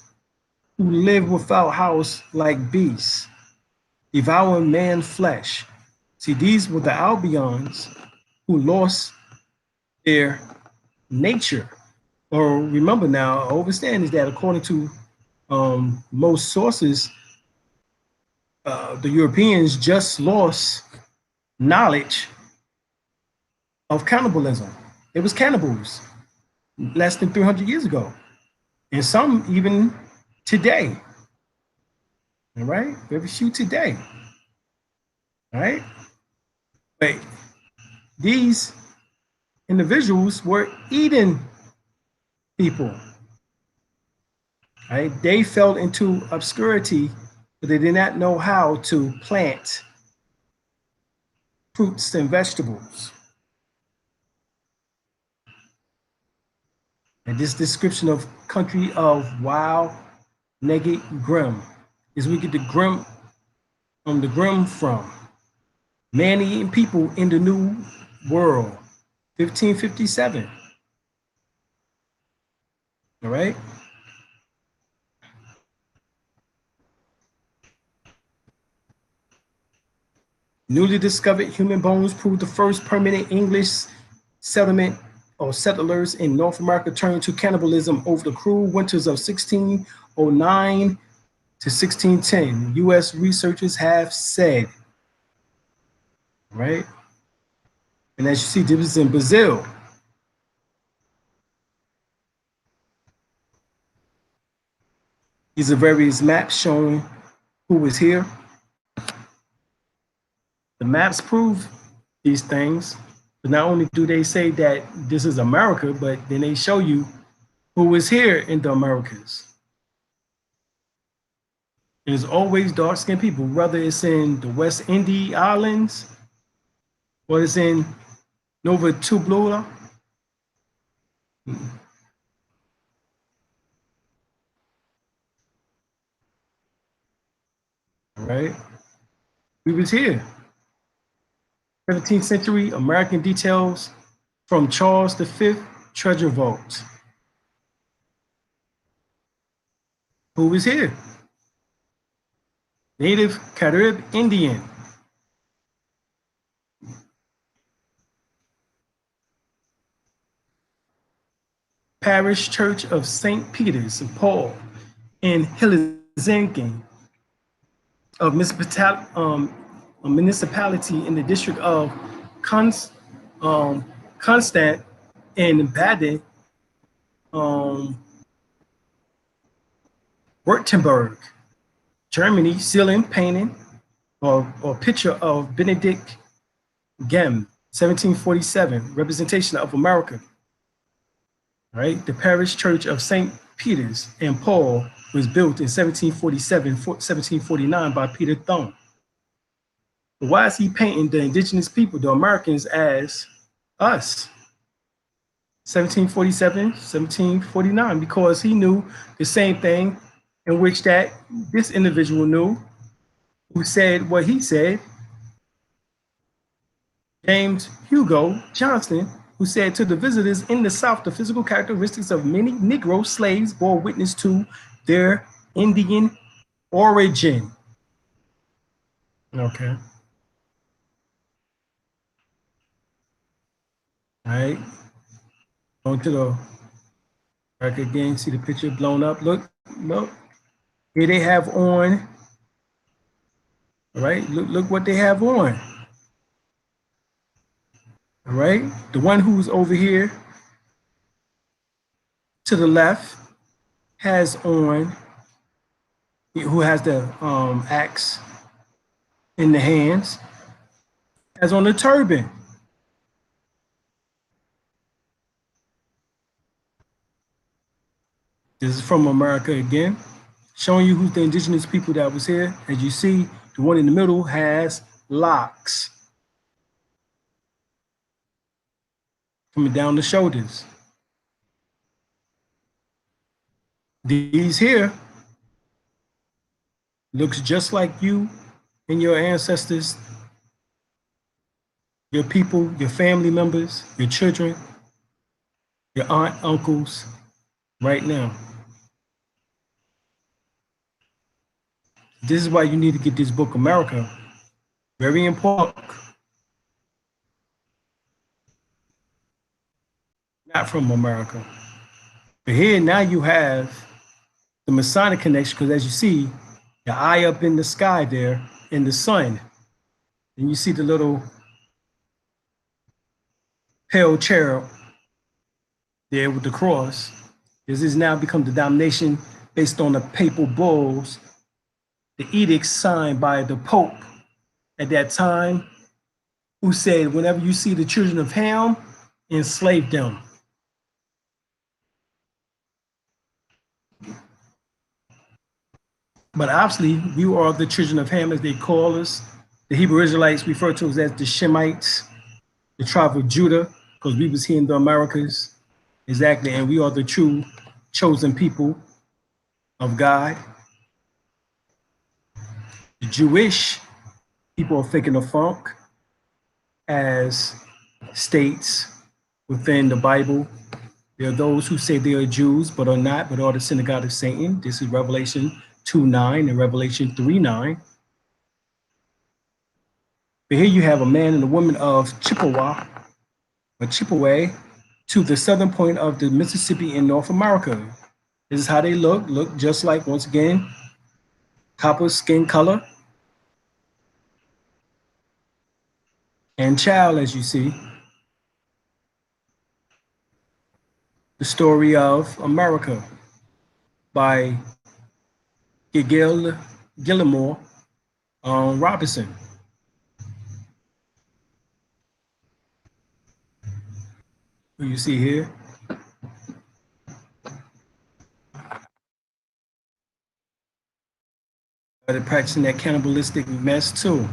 who live without house like beasts, devouring man's flesh. See, these were the Albions who lost their nature. Or remember now, understand is that according to most sources, the Europeans just lost knowledge of cannibalism. It was cannibals less than 300 years ago, and some even today. All right, very few today. All right, but these individuals were eating people. Right, they fell into obscurity, but they did not know how to plant fruits and vegetables. And this description of country of wild, naked, grim is we get the grim from man-eating people in the New World, 1557. All right. Newly discovered human bones prove the first permanent English settlement or settlers in North America turned to cannibalism over the cruel winters of 1609 to 1610. U.S. researchers have said, right? And as you see, this is in Brazil. These are various maps showing who was here. The maps prove these things, but not only do they say that this is America, but then they show you who was here in the Americas. There's always dark-skinned people, whether it's in the West Indies Islands or it's in Nova Tubula. All right, we was here. 17th century American details from Charles V treasure vault. Who was here? Native Carib Indian. Parish Church of St. Peter's and Paul in Helsinki, a municipality in the district of Constant in Baden, Württemberg, Germany, ceiling painting or picture of Benedict Gem, 1747, representation of America. All right, the parish church of St. Peter's and Paul was built in 1747, 1749 by Peter Thumb. But why is he painting the indigenous people, the Americans, as us? 1747, 1749, because he knew the same thing in which that this individual knew, who said what he said, James Hugo Johnston, who said to the visitors in the South, the physical characteristics of many Negro slaves bore witness to their Indian origin. Okay. All right. On to the back again, see the picture blown up. Look. Here they have on. All right, look what they have on. All right, the one who's over here to the left has on, who has the axe in the hands, has on a turban. This is from America again, showing you who's the indigenous people that was here. As you see, the one in the middle has locks coming down the shoulders. These here looks just like you and your ancestors, your people, your family members, your children, your aunt, uncles, right now. This is why you need to get this book, America. Very important. not from America. But here now you have the Masonic connection, because as you see, the eye up in the sky there in the sun, and you see the little pale cherub there with the cross. This has now become the domination based on the papal bulls, the edicts signed by the Pope at that time, who said, whenever you see the children of Ham, enslave them. But obviously, we are the children of Ham, as they call us. The Hebrew Israelites refer to us as the Shemites, the tribe of Judah, because we was here in the Americas. Exactly, and we are the true chosen people of God. The Jewish people are faking the funk, as states within the Bible. There are those who say they are Jews, but are not, but are the synagogue of Satan. This is Revelation 2:9 and Revelation 3:9. But here you have a man and a woman of Chippewa, or Chippewa, to the southern point of the Mississippi in North America. This is how they look just like, once again, copper skin color. And child, as you see, the story of America by Gilmore Robinson. Who you see here. They're practicing that cannibalistic mess too.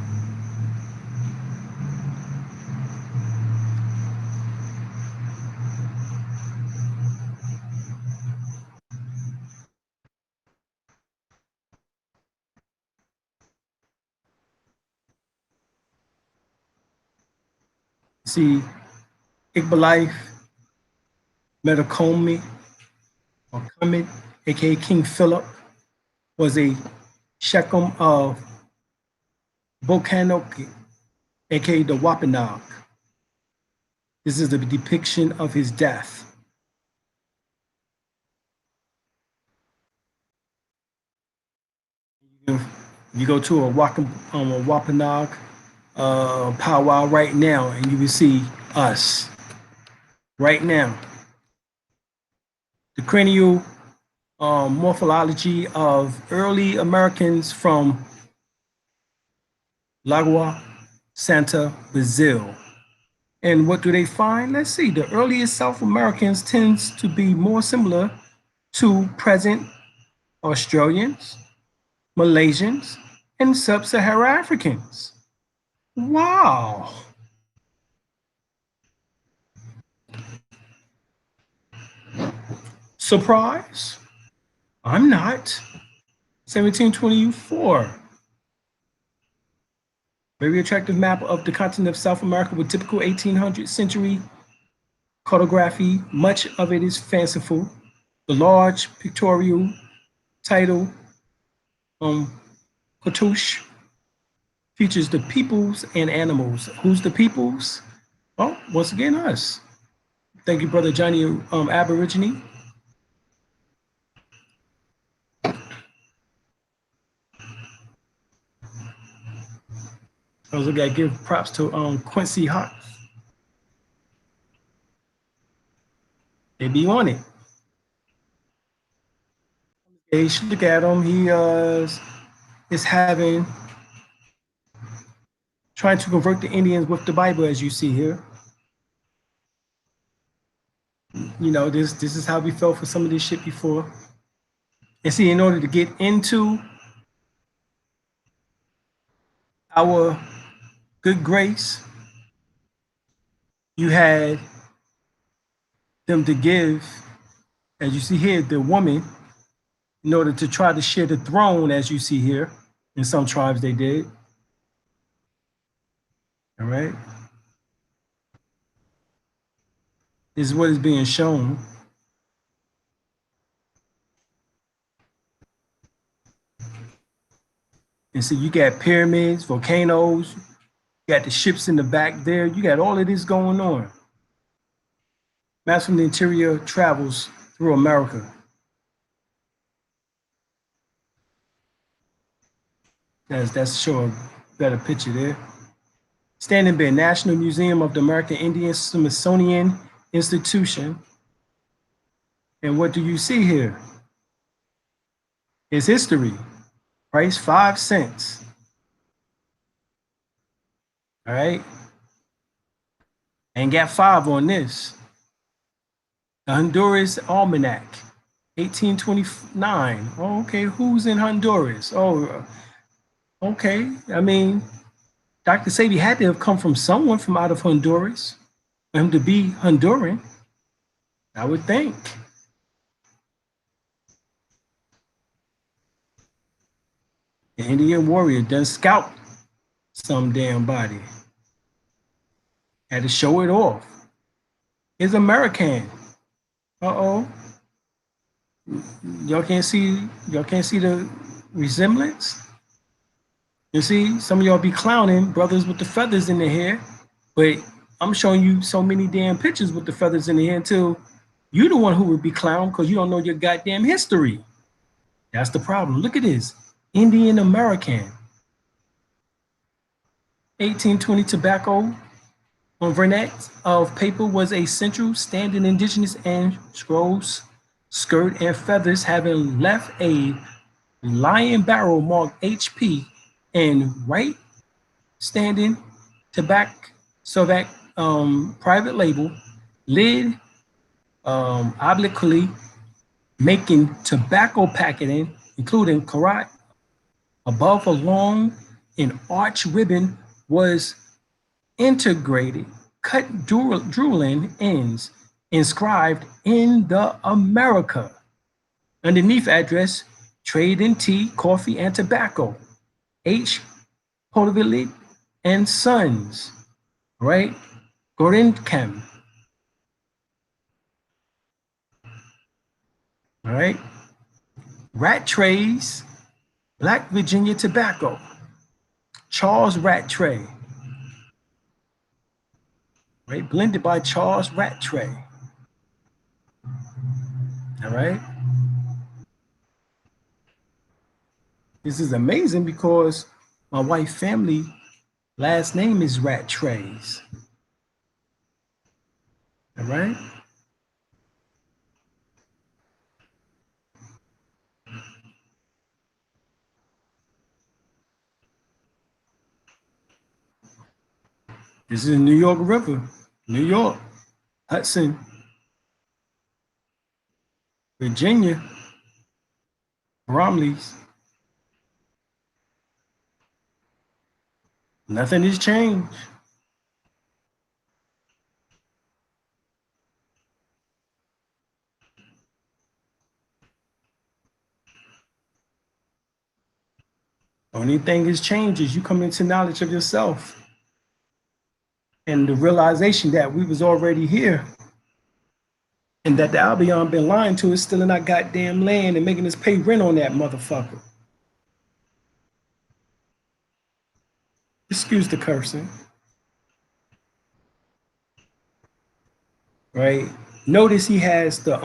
See, Iqbalite Metacomi, or Kermit, aka King Philip, was a Shechem of Bokanoki, aka the Wampanoag. This is the depiction of his death. You go to a Wampanoag powwow right now, and you will see us right now. The cranial morphology of early Americans from Lagoa Santa, Brazil. And what do they find? Let's see. The earliest South Americans tends to be more similar to present Australians, Malaysians, and sub-Saharan Africans. Wow. Surprise? I'm not. 1724. Very attractive map of the continent of South America with typical 1800th century cartography. Much of it is fanciful. The large pictorial title, cartouche, features the peoples and animals. Who's the peoples? Well, once again, us. Thank you, Brother Johnny Aborigine. I was going to give props to Quincy Hart. They be on it. You should look at him. He is trying to convert the Indians with the Bible, as you see here. You know, this is how we felt for some of this shit before. And see, in order to get into our good grace, you had them to give, as you see here, the woman, in order to try to share the throne, as you see here. In some tribes they did. All right. This is what is being shown. And so you got pyramids, volcanoes, you got the ships in the back there. You got all of this going on. Maps from the interior travels through America. That's sure a better picture there. Standing Bear, National Museum of the American Indians, Smithsonian Institution. And what do you see here? It's history. Price 5 cents. All right. And got 5 on this. The Honduras Almanac, 1829. Oh, okay, who's in Honduras? Oh, okay. I mean, Dr. Sadie had to have come from someone from out of Honduras for him to be Honduran, I would think. The Indian warrior done scout some damn body. Had to show it off. It's American. Uh-oh. Y'all can't see the resemblance? You see, some of y'all be clowning brothers with the feathers in their hair, but I'm showing you so many damn pictures with the feathers in the hair until you the one who would be clowned because you don't know your goddamn history. That's the problem. Look at this. Indian American. 1820 tobacco on vernet of paper was a central standing indigenous and scrolls, skirt and feathers having left a lion barrel marked HP and right standing tobacco, so that private label lid obliquely making tobacco packaging, including karat above a long and arch ribbon was integrated, cut drooling ends inscribed in the America. Underneath address, trade in tea, coffee, and tobacco. H. Potovili and Sons, right? Gorinkem. All right. Rattrays, Black Virginia Tobacco. Charles Rattray. Right, blended by Charles Rattray. All right. This is amazing because my wife's family last name is Rattrays. All right. This is the New York River, New York, Hudson, Virginia, Romleys. Nothing has changed. Only thing has changed is you come into knowledge of yourself and the realization that we was already here and that the Albion been lying to us, stealing our goddamn land and making us pay rent on that motherfucker. Excuse the cursing. Right? Notice he has the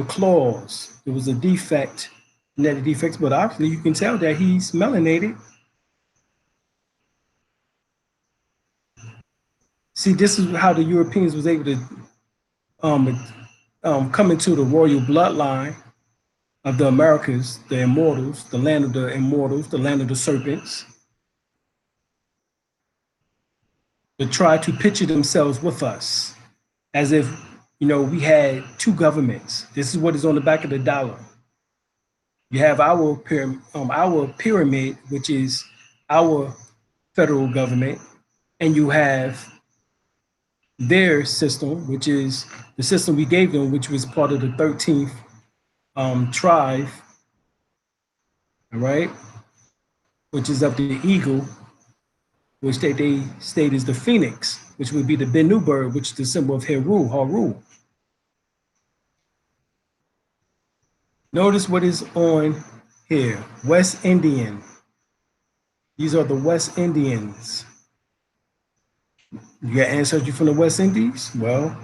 claws. There was a defect, net defects, but obviously you can tell that he's melanated. See, this is how the Europeans was able to come into the royal bloodline of the Americas, the immortals, the land of the immortals, the land of the serpents, to try to picture themselves with us as if, you know, we had two governments. This is what is on the back of the dollar. You have our pyramid, which is our federal government, and you have their system, which is the system we gave them, which was part of the 13th tribe, all right, which is of the eagle, which they state is the phoenix, which would be the Bennu bird, which is the symbol of Haru. Notice what is on here, West Indian. These are the West Indians. You got ancestry from the West Indies? Well,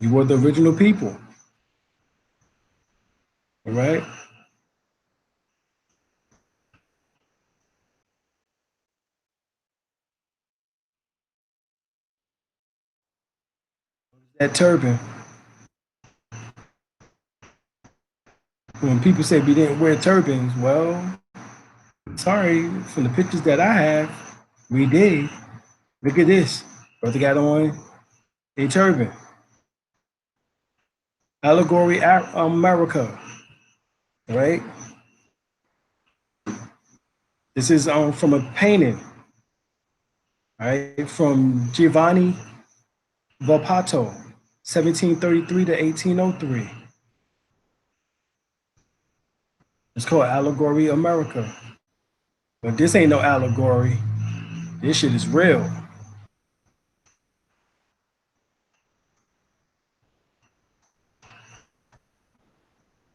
You were the original people. All right. That turban. When people say we didn't wear turbans, well, sorry, from the pictures that I have, we did. Look at this. Brother got on a turban. Allegory America, right? This is from a painting, right, from Giovanni Volpato, 1733 to 1803. It's called Allegory America. But this ain't no allegory. This shit is real.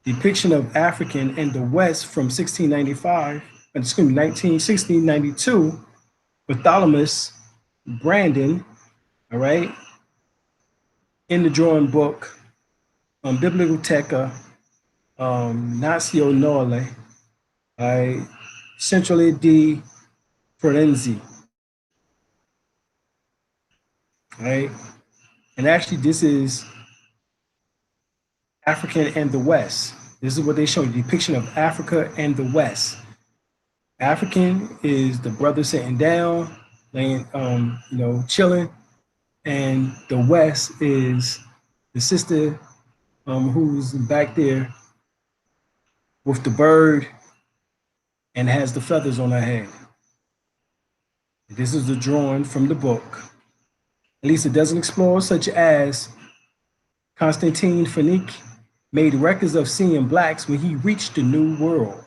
Depiction of African in the West from 1692, Bartholomew Brandon, all right, in the drawing book, Biblioteca Nazionale, Centrale di Forensi, right? And actually, this is African and the West. This is what they show you, depiction of Africa and the West. African is the brother sitting down, laying, chilling, and the West is the sister who's back there with the bird and has the feathers on her head. This is the drawing from the book. At least it doesn't explore, such as Constantine Phenique made records of seeing blacks when he reached the New World.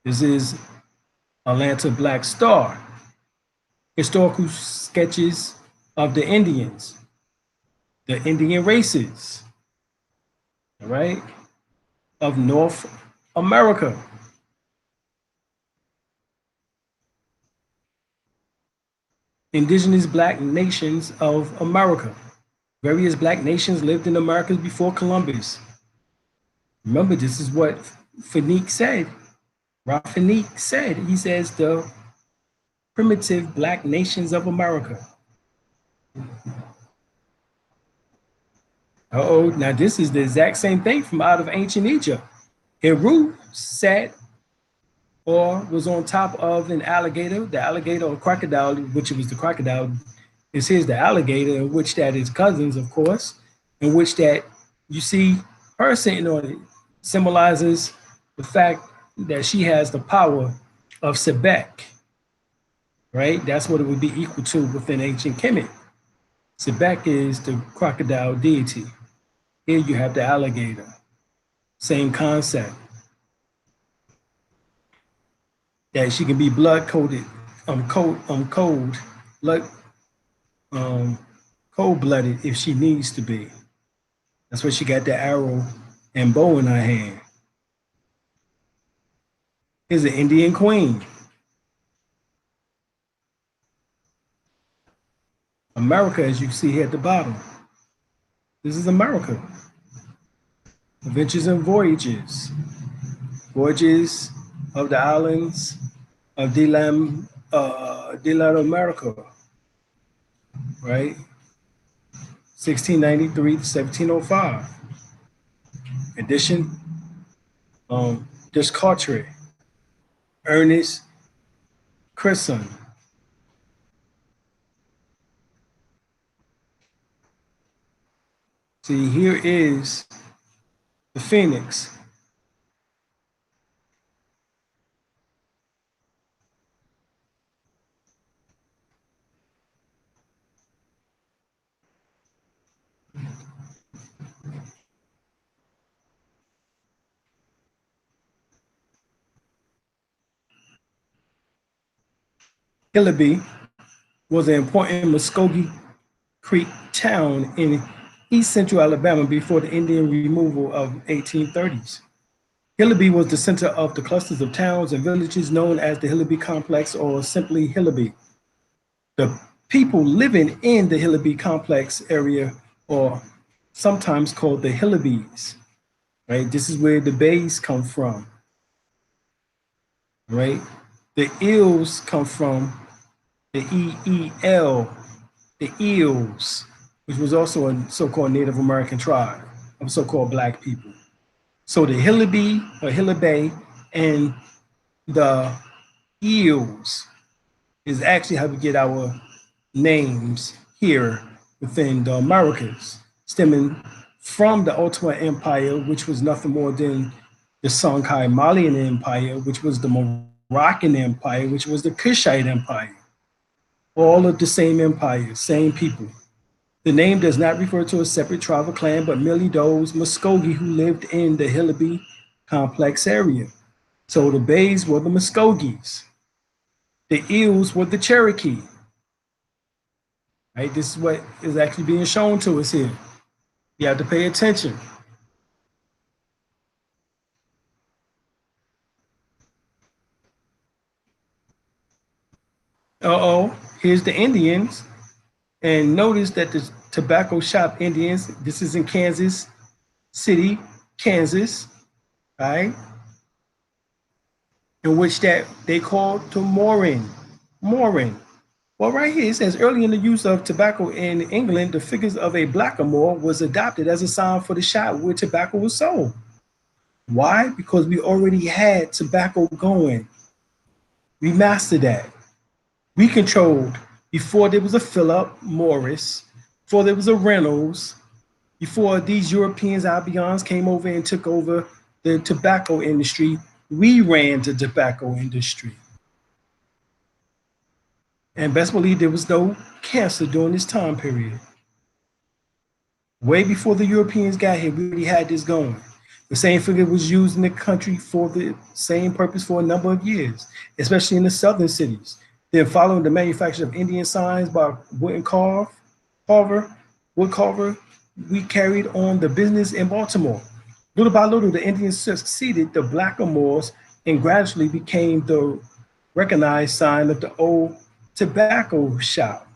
This is Atlanta Black Star. Historical sketches of the Indians, the Indian races, all right, of North America. Indigenous Black nations of America. Various Black nations lived in Americas before Columbus. Remember, this is what Phenique said. Phenique said, he says the primitive Black nations of America. Uh-oh, now this is the exact same thing from out of ancient Egypt. Heru sat or was on top of an alligator, the alligator or crocodile, which it was the crocodile, is here's the alligator, in which that is cousins, of course, in which that you see her sitting on it, symbolizes the fact that she has the power of Sebek, right? That's what it would be equal to within ancient Kemet. Sebek is the crocodile deity. Here you have the alligator. Same concept. That she can be blood-coated, cold-blooded if she needs to be. That's why she got the arrow and bow in her hand. Here's an Indian queen. America, as you see here at the bottom. This is America. Adventures and voyages. Voyages of the islands of Latin America, right? 1693 to 1705. Edition, Descartes, Ernest Cresson. See, here is the phoenix. Hilleby was an important Muskogee Creek town in east central Alabama before the Indian removal of 1830s. Hilleby was the center of the clusters of towns and villages known as the Hilleby Complex, or simply Hilleby. The people living in the Hilleby Complex area, or sometimes called the Hillabys, right? This is where the Beys come from, right? The Eels come from the EEL, the Eels, which was also a so-called Native American tribe of so-called Black people. So the Hillaby or Hillabay and the Eels is actually how we get our names here within the Americas, stemming from the Ottoman Empire, which was nothing more than the Songhai Malian Empire, which was the Moroccan Empire, which was the Kushite Empire. All of the same empire, same people. The name does not refer to a separate tribal clan, but merely those Muskogee who lived in the Hillaby complex area. So the Beys were the Muskogees. The Eels were the Cherokee. Right? This is what is actually being shown to us here. You have to pay attention. Here's the Indians. And notice that the tobacco shop Indians, this is in Kansas City, Kansas, right? In which that they called to Morin. Well, right here it says early in the use of tobacco in England, the figures of a blackamoor was adopted as a sign for the shop where tobacco was sold. Why? Because we already had tobacco going. We mastered that. We controlled before there was a Philip Morris, before there was a Reynolds, before these Europeans, Albions, came over and took over the tobacco industry. We ran the tobacco industry. And best believe there was no cancer during this time period. Way before the Europeans got here, we already had this going. The same figure was used in the country for the same purpose for a number of years, especially in the southern cities. Then following the manufacture of Indian signs by wood carver, we carried on the business in Baltimore. Little by little, the Indians succeeded the blackamoors and gradually became the recognized sign of the old tobacco shop.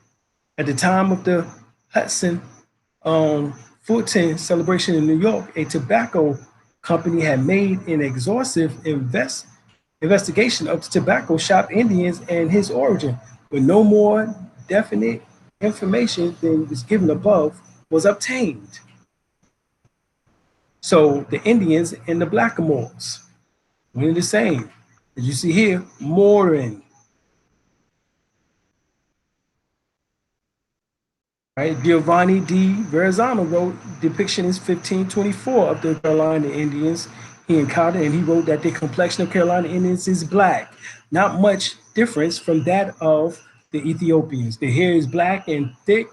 At the time of the Hudson Fulton celebration in New York, a tobacco company had made an exhaustive investigation of the tobacco shop Indians and his origin, but no more definite information than was given above was obtained. So the Indians and the blackamoors, one and the same. As you see here, Morin. Right? Giovanni di Verrazzano wrote depiction is 1524 of the Carolina Indians he encountered, and he wrote that the complexion of Carolina Indians is black, not much difference from that of the Ethiopians. The hair is black and thick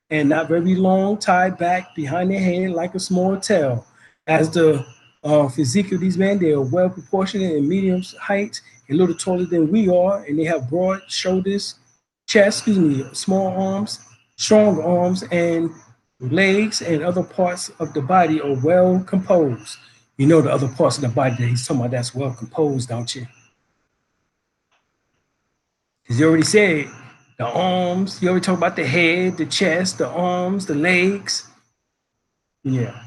and not very long, tied back behind their head like a small tail. As the physique of these men, they are well proportioned and medium height, a little taller than we are, and they have broad shoulders, chest, small arms, strong arms, and legs and other parts of the body are well composed. You know the other parts of the body that he's talking about that's well composed, don't you? Because you already said the arms, you already talked about the head, the chest, the arms, the legs. Yeah.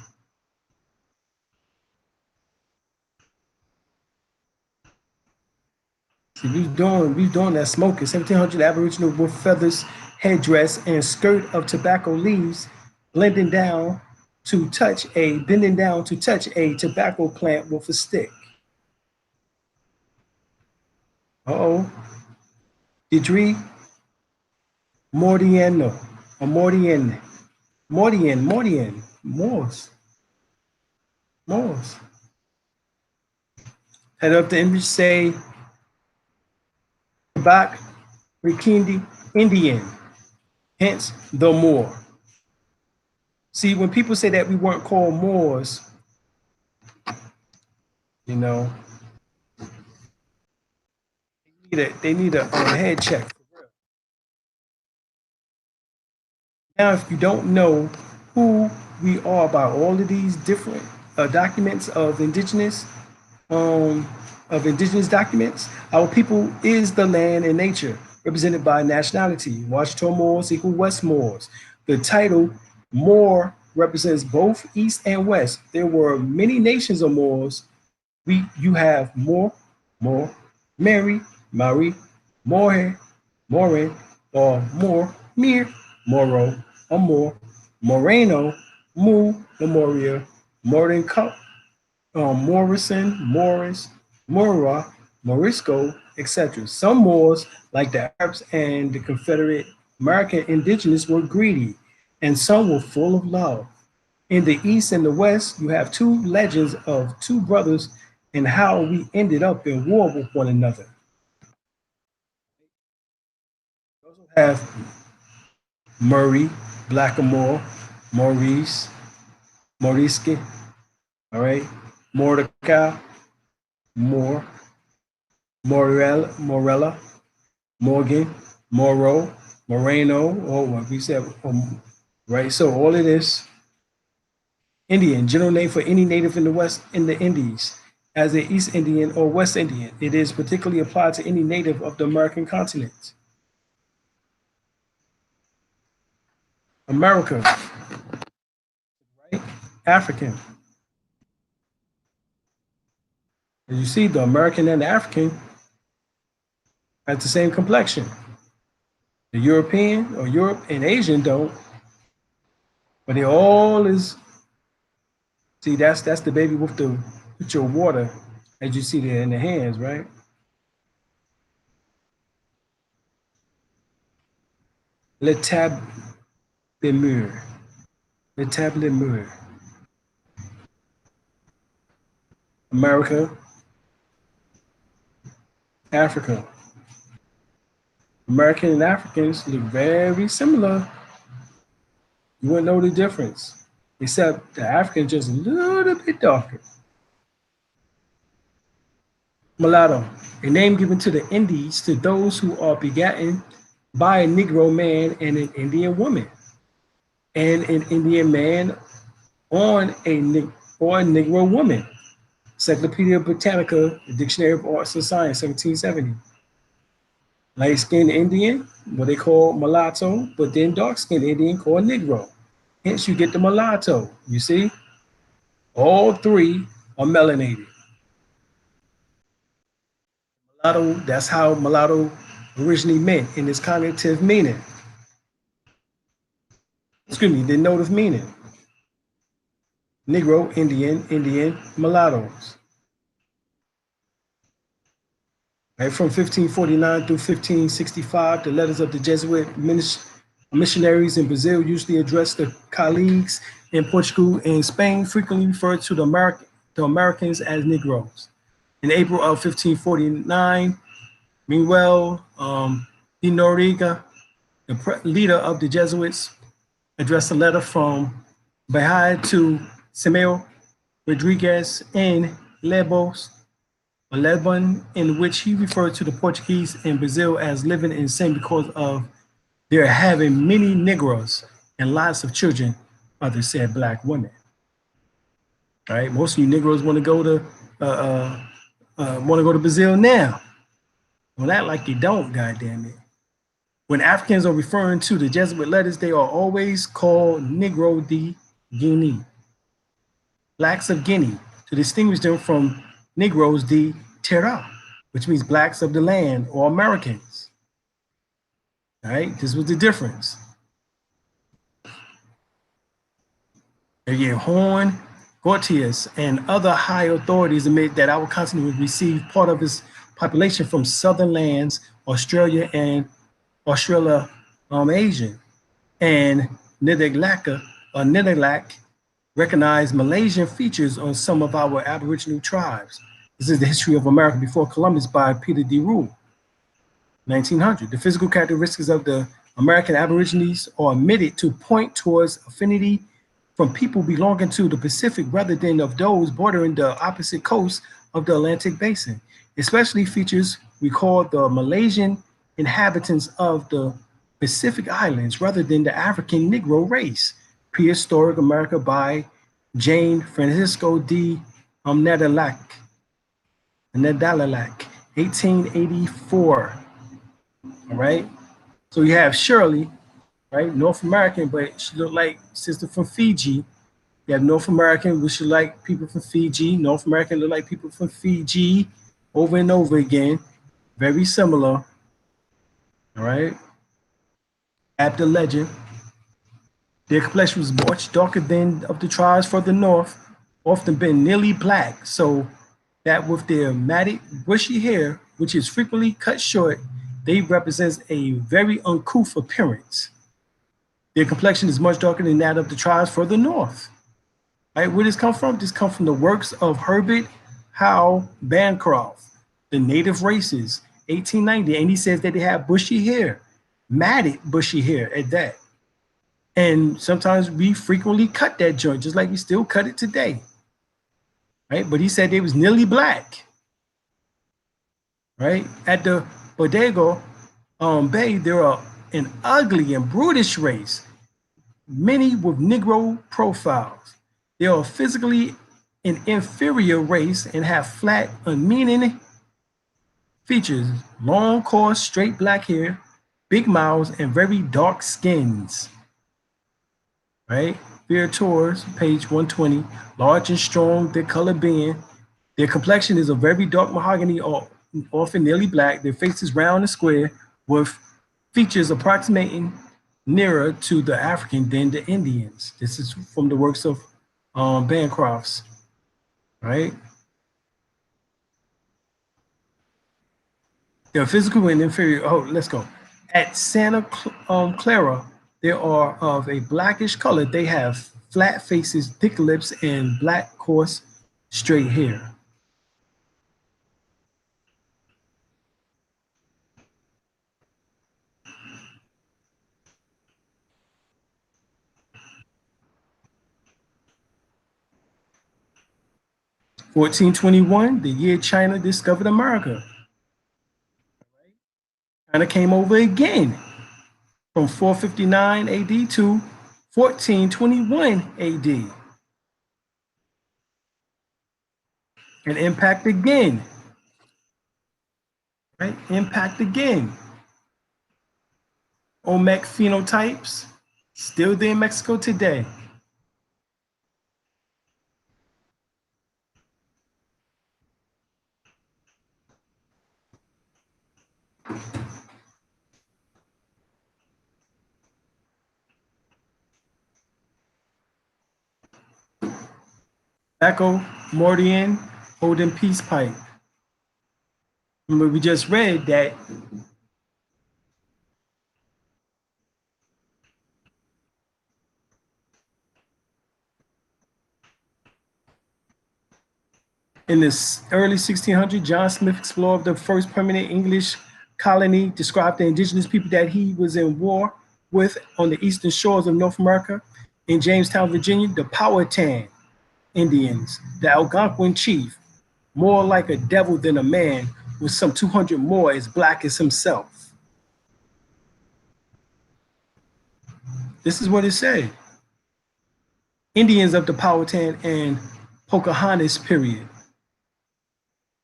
See, we've doing that smoking. 1700 Aboriginal with feathers, headdress, and skirt of tobacco leaves, bending down to touch a tobacco plant with a stick. Didri Mordiano, or Mordian, Moors. Head up the image say, Bak Rikindi Indian, hence the Moor. See, when people say that we weren't called Moors, you know, they need a head check. Now, if you don't know who we are by all of these different documents of indigenous documents, our people is the land and nature represented by nationality. Washington Moors equal West Moors. The title Moor represents both East and West. There were many nations of Moors. You have More, Mary, Marie, More, Morin, or Mir, Moro, or Moreno, Mu, Memoria, Morin Cup, Morrison, Morris, Mora, Morisco, etc. Some Moors, like the Arabs and the Confederate American indigenous, were greedy, and some were full of love. In the East and the West, you have two legends of two brothers and how we ended up in war with one another. You also have Murray, Blackamoor, Maurice, Mauriske, all right, Mordecai, Moore, Morella, Morgan, Moro, Moreno, or what we said, right? So all of this, Indian, general name for any native in the West in the Indies, as an East Indian or West Indian. It is particularly applied to any native of the American continent. America, right? African. As you see, the American and the African have the same complexion. The European or Europe and Asian don't, but they all is, see, that's the baby with your water, as you see there in the hands, right? Le tab de mur. Le table de mur. America, Africa. American and Africans look very similar. You wouldn't know the difference, except the African just a little bit darker. Mulatto, a name given to the Indies to those who are begotten by a Negro man and an Indian woman, and an Indian man on a Negro woman. Encyclopedia Britannica, the Dictionary of Arts and Science, 1770. Light-skinned Indian, what they call mulatto, but then dark-skinned Indian called Negro. Hence you get the mulatto, you see? All three are melanated. Mulatto, that's how mulatto originally meant in its cognitive meaning. Excuse me, the notive meaning. Negro, Indian, mulattoes. Right, from 1549 through 1565, the letters of the Jesuit missionaries in Brazil usually addressed the colleagues in Portugal and Spain, frequently referred to the Americans as Negroes. In April of 1549, Manuel de Noriega, the leader of the Jesuits, addressed a letter from Bahia to Samuel Rodriguez in Lebos, Lebanon, in which he referred to the Portuguese in Brazil as living in sin because of their having many Negroes and lots of children, others said black women. All right, most of you Negroes want to go to Brazil now. Well, act like you don't, goddamn it. When Africans are referring to the Jesuit letters, they are always called Negro de Guinea, blacks of Guinea, to distinguish them from Negroes de Terra, which means blacks of the land or Americans. All right, this was the difference. Again, Horn, Gortius, and other high authorities admit that our continent would receive part of its population from southern lands, Australia and Australasian, and Nederlac recognized Malaysian features on some of our Aboriginal tribes. This is the history of America before Columbus by Peter D. Rule, 1900. The physical characteristics of the American Aborigines are admitted to point towards affinity from people belonging to the Pacific rather than of those bordering the opposite coast of the Atlantic Basin. Especially features recall the Malaysian inhabitants of the Pacific Islands rather than the African Negro race. Prehistoric America by Jane Francisco de Nedalac, 1884. All right. So you have Shirley, right? North American, but she looked like sister from Fiji. You have North American, which look like people from Fiji. North American look like people from Fiji over and over again. Very similar, all right? After legend, their complexion was much darker than of the tribes further north, often been nearly black, so that with their matted, bushy hair, which is frequently cut short, they represent a very uncouth appearance. Their complexion is much darker than that of the tribes further north. Right, where this come from? This come from the works of Herbert Howe Bancroft, The Native Races, 1890, and he says that they have bushy hair, matted bushy hair at that. And sometimes we frequently cut that joint, just like we still cut it today. Right, but he said they was nearly black. Right, at the Bodega Bay, there are an ugly and brutish race, many with Negro profiles. They are physically an inferior race and have flat, unmeaning features, long, coarse, straight black hair, big mouths, and very dark skins. Right? Beer Tours, page 120, large and strong, their color being. Their complexion is a very dark mahogany, or often nearly black. Their face is round and square, with features approximating nearer to the African than the Indians. This is from the works of Bancrofts, right? They're physical and inferior. Oh, let's go. At Santa Clara, they are of a blackish color. They have flat faces, thick lips, and black, coarse, straight hair. (1421), the year China discovered America. China came over again from 459 AD to 1421 AD. And impact again. Right? Impact again. Olmec phenotypes, still there in Mexico today. Echo Mordian holding peace pipe. Remember, we just read that in the early 1600s, John Smith explored the first permanent English colony, described the indigenous people that he was in war with on the eastern shores of North America. In Jamestown, Virginia, the Powhatan Indians, the Algonquin chief, more like a devil than a man, with some 200 more as black as himself. This is what it said. Indians of the Powhatan and Pocahontas period.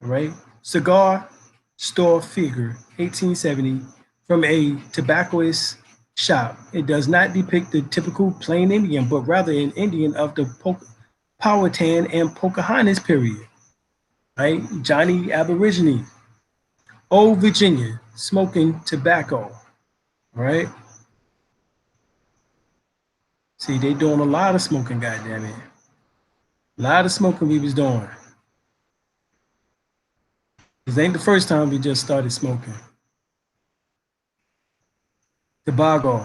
All right. Cigar store figure, 1870, from a tobacconist shop. It does not depict the typical plain Indian, but rather an Indian of the Powhatan and Pocahontas period. Right? Johnny Aborigine. Old Virginia, smoking tobacco. All right. See, they doing a lot of smoking, goddamn it. A lot of smoking we was doing. This ain't the first time we just started smoking. Tobago.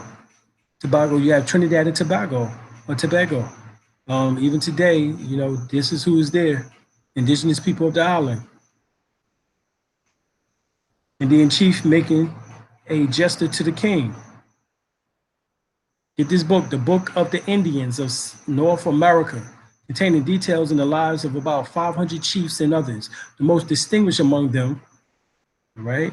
Tobago, you have Trinidad and Tobago, or Tobago. Even today, you know, this is who is there. Indigenous people of the island. Indian chief making a gesture to the king. Get this book, The Book of the Indians of North America, containing details in the lives of about 500 chiefs and others, the most distinguished among them, right?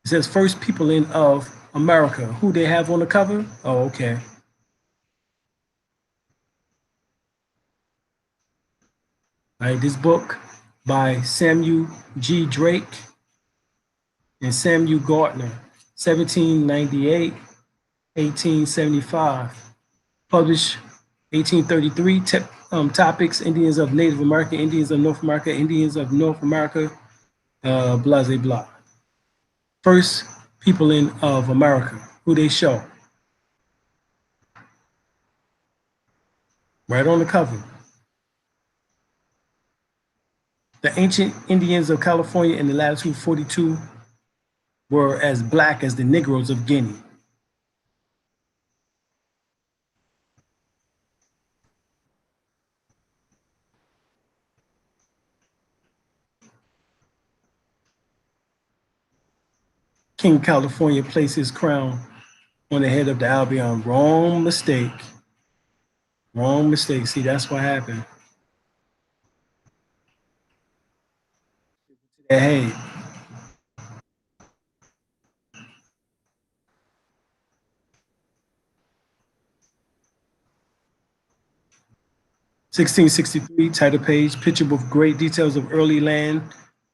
It says first people in of America. Who they have on the cover? Oh, okay. All right, this book by Samuel G. Drake and Samuel Gardner, 1798. 1875. Published 1833. Topics: Indians of Native America, Indians of North America, Indians of North America, blah, blah, blah. First people of America, who they show. Right on the cover. The ancient Indians of California in the latitude 42 were as black as the Negroes of Guinea. King of California placed his crown on the head of the Albion. Wrong mistake. Wrong mistake. See, that's what happened. Hey, 1663, title page, picture with great details of early land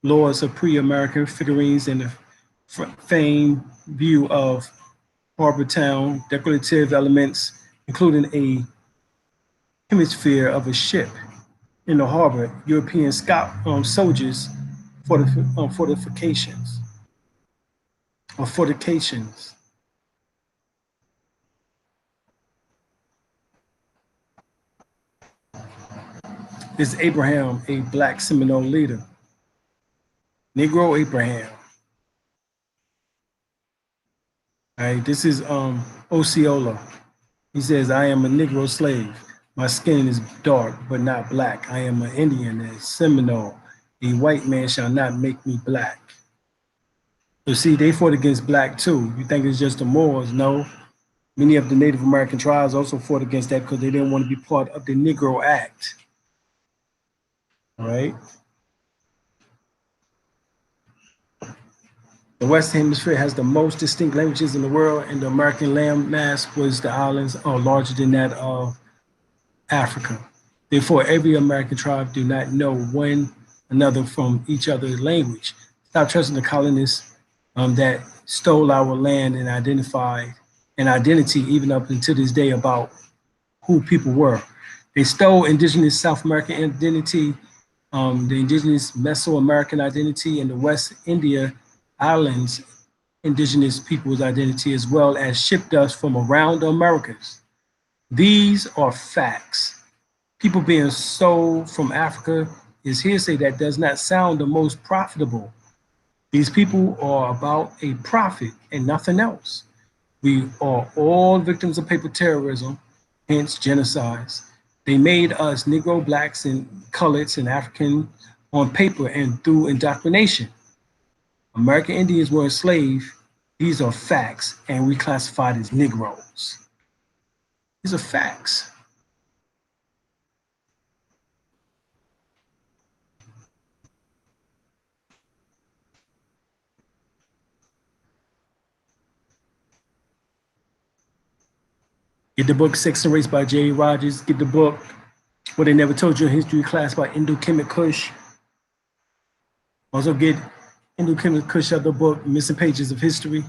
lords of pre-American figurines and the famed view of Harbor Town, decorative elements, including a hemisphere of a ship in the harbor, European soldiers fortifications or fortifications. Is Abraham a black Seminole leader? Negro Abraham. All right, this is Osceola. He says, I am a Negro slave. My skin is dark, but not black. I am an Indian, a Seminole. A white man shall not make me black. So see, they fought against black too. You think it's just the Moors? No. Many of the Native American tribes also fought against that because they didn't want to be part of the Negro Act. All right. The Western Hemisphere has the most distinct languages in the world, and the American landmass was the islands are larger than that of Africa. Therefore, every American tribe do not know one another from each other's language. Stop trusting the colonists that stole our land and identified an identity even up until this day about who people were. They stole indigenous South American identity, the indigenous Mesoamerican identity, and the West India Islands indigenous people's identity, as well as shipped us from around the Americas. These are facts. People being sold from Africa is hearsay that does not sound the most profitable. These people are about a profit and nothing else. We are all victims of paper terrorism, hence genocides. They made us Negro, blacks, and coloreds and African on paper and through indoctrination. American Indians were enslaved. These are facts, and we classified as Negroes. These are facts. Get the book Sex and Race by J. Rogers. Get the book What They Never Told You in History Class by Indo-Kemet Kush. Also get Indo-Kemet Kush of the book Missing Pages of History.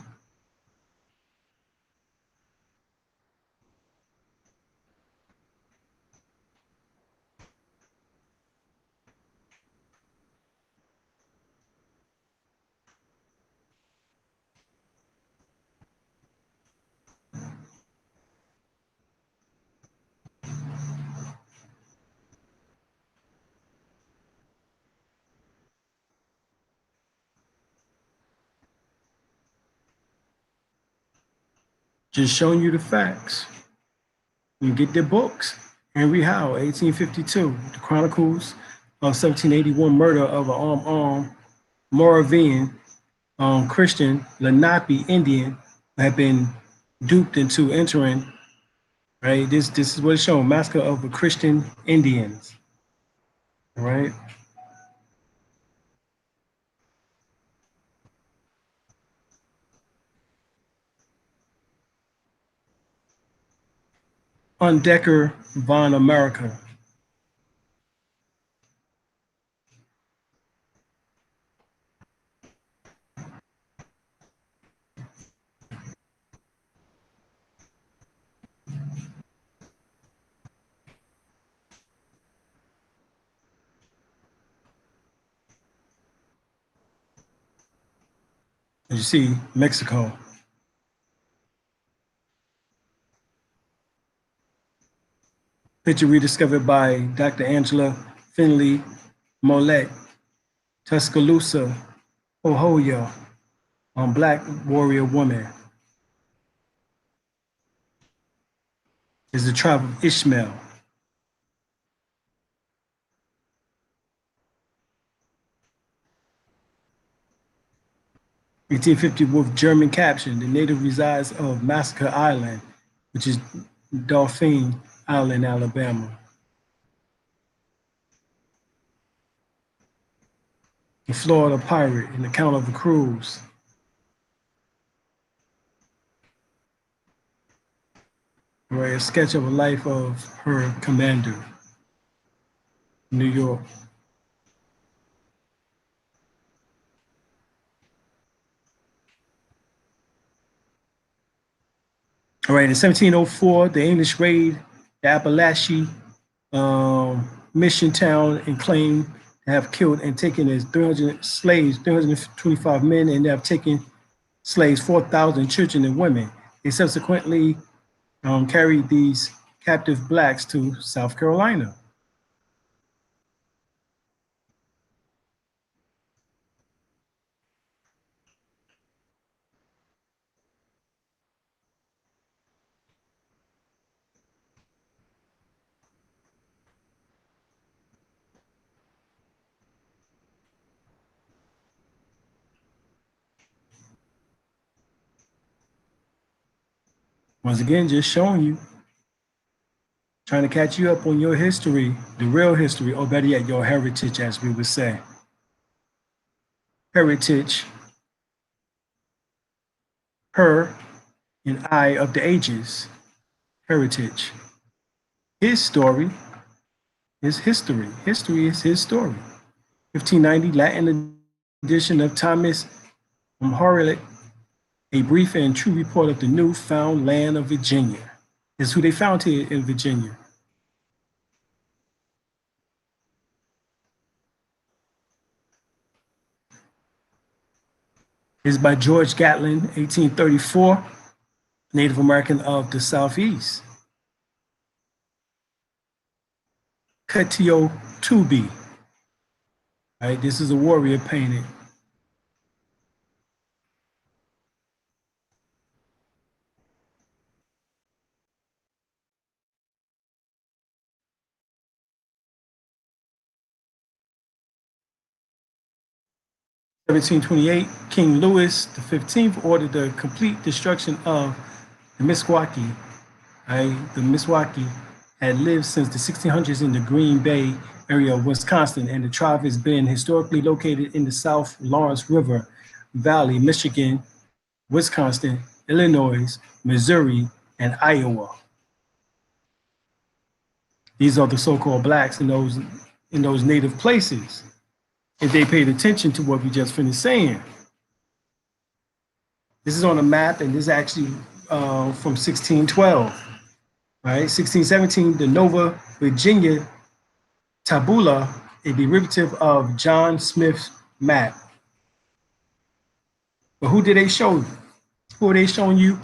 Just showing you the facts. You get their books. Henry Howe, 1852, The Chronicles of 1781 Murder of an Armed Moravian Christian Lenape Indian had been duped into entering, right? This is what it's showing, massacre of the Christian Indians, right? Undecker von America. As you see, Mexico. Picture rediscovered by Dr. Angela Finley Mollett, Tuscaloosa, Ohio, on Black warrior woman. Is the tribe of Ishmael. (1850) with German caption. The native resides of Massacre Island, which is Dauphin Island, Alabama. The Florida pirate, an account of a cruise. Right, a sketch of a life of her commander, New York. All right, in 1704, the English raid the Appalachia mission town and claimed to have killed and taken as 300 slaves, 325 men, and they have taken slaves, 4,000 children and women. They subsequently carried these captive blacks to South Carolina. Once again, just showing you, trying to catch you up on your history, the real history, or better yet, your heritage, as we would say. Heritage, her, and I of the ages. Heritage. His story is history. History is his story. 1590, Latin edition of Thomas Harlett, A Brief and True Report of the New Found Land of Virginia. Is who they found here in Virginia. Is by George Gatlin, 1834, Native American of the Southeast. Cutio Tubi. Right, this is a warrior painting. In 1728, King Louis XV ordered the complete destruction of the Meskwaki. The Meskwaki had lived since the 1600s in the Green Bay area of Wisconsin, and the tribe has been historically located in the South Lawrence River Valley, Michigan, Wisconsin, Illinois, Missouri, and Iowa. These are the so-called blacks in those native places. If they paid attention to what we just finished saying. This is on a map, and this is actually from 1612, right? 1617, the Nova Virginia Tabula, a derivative of John Smith's map. But who did they show you? Who are they showing you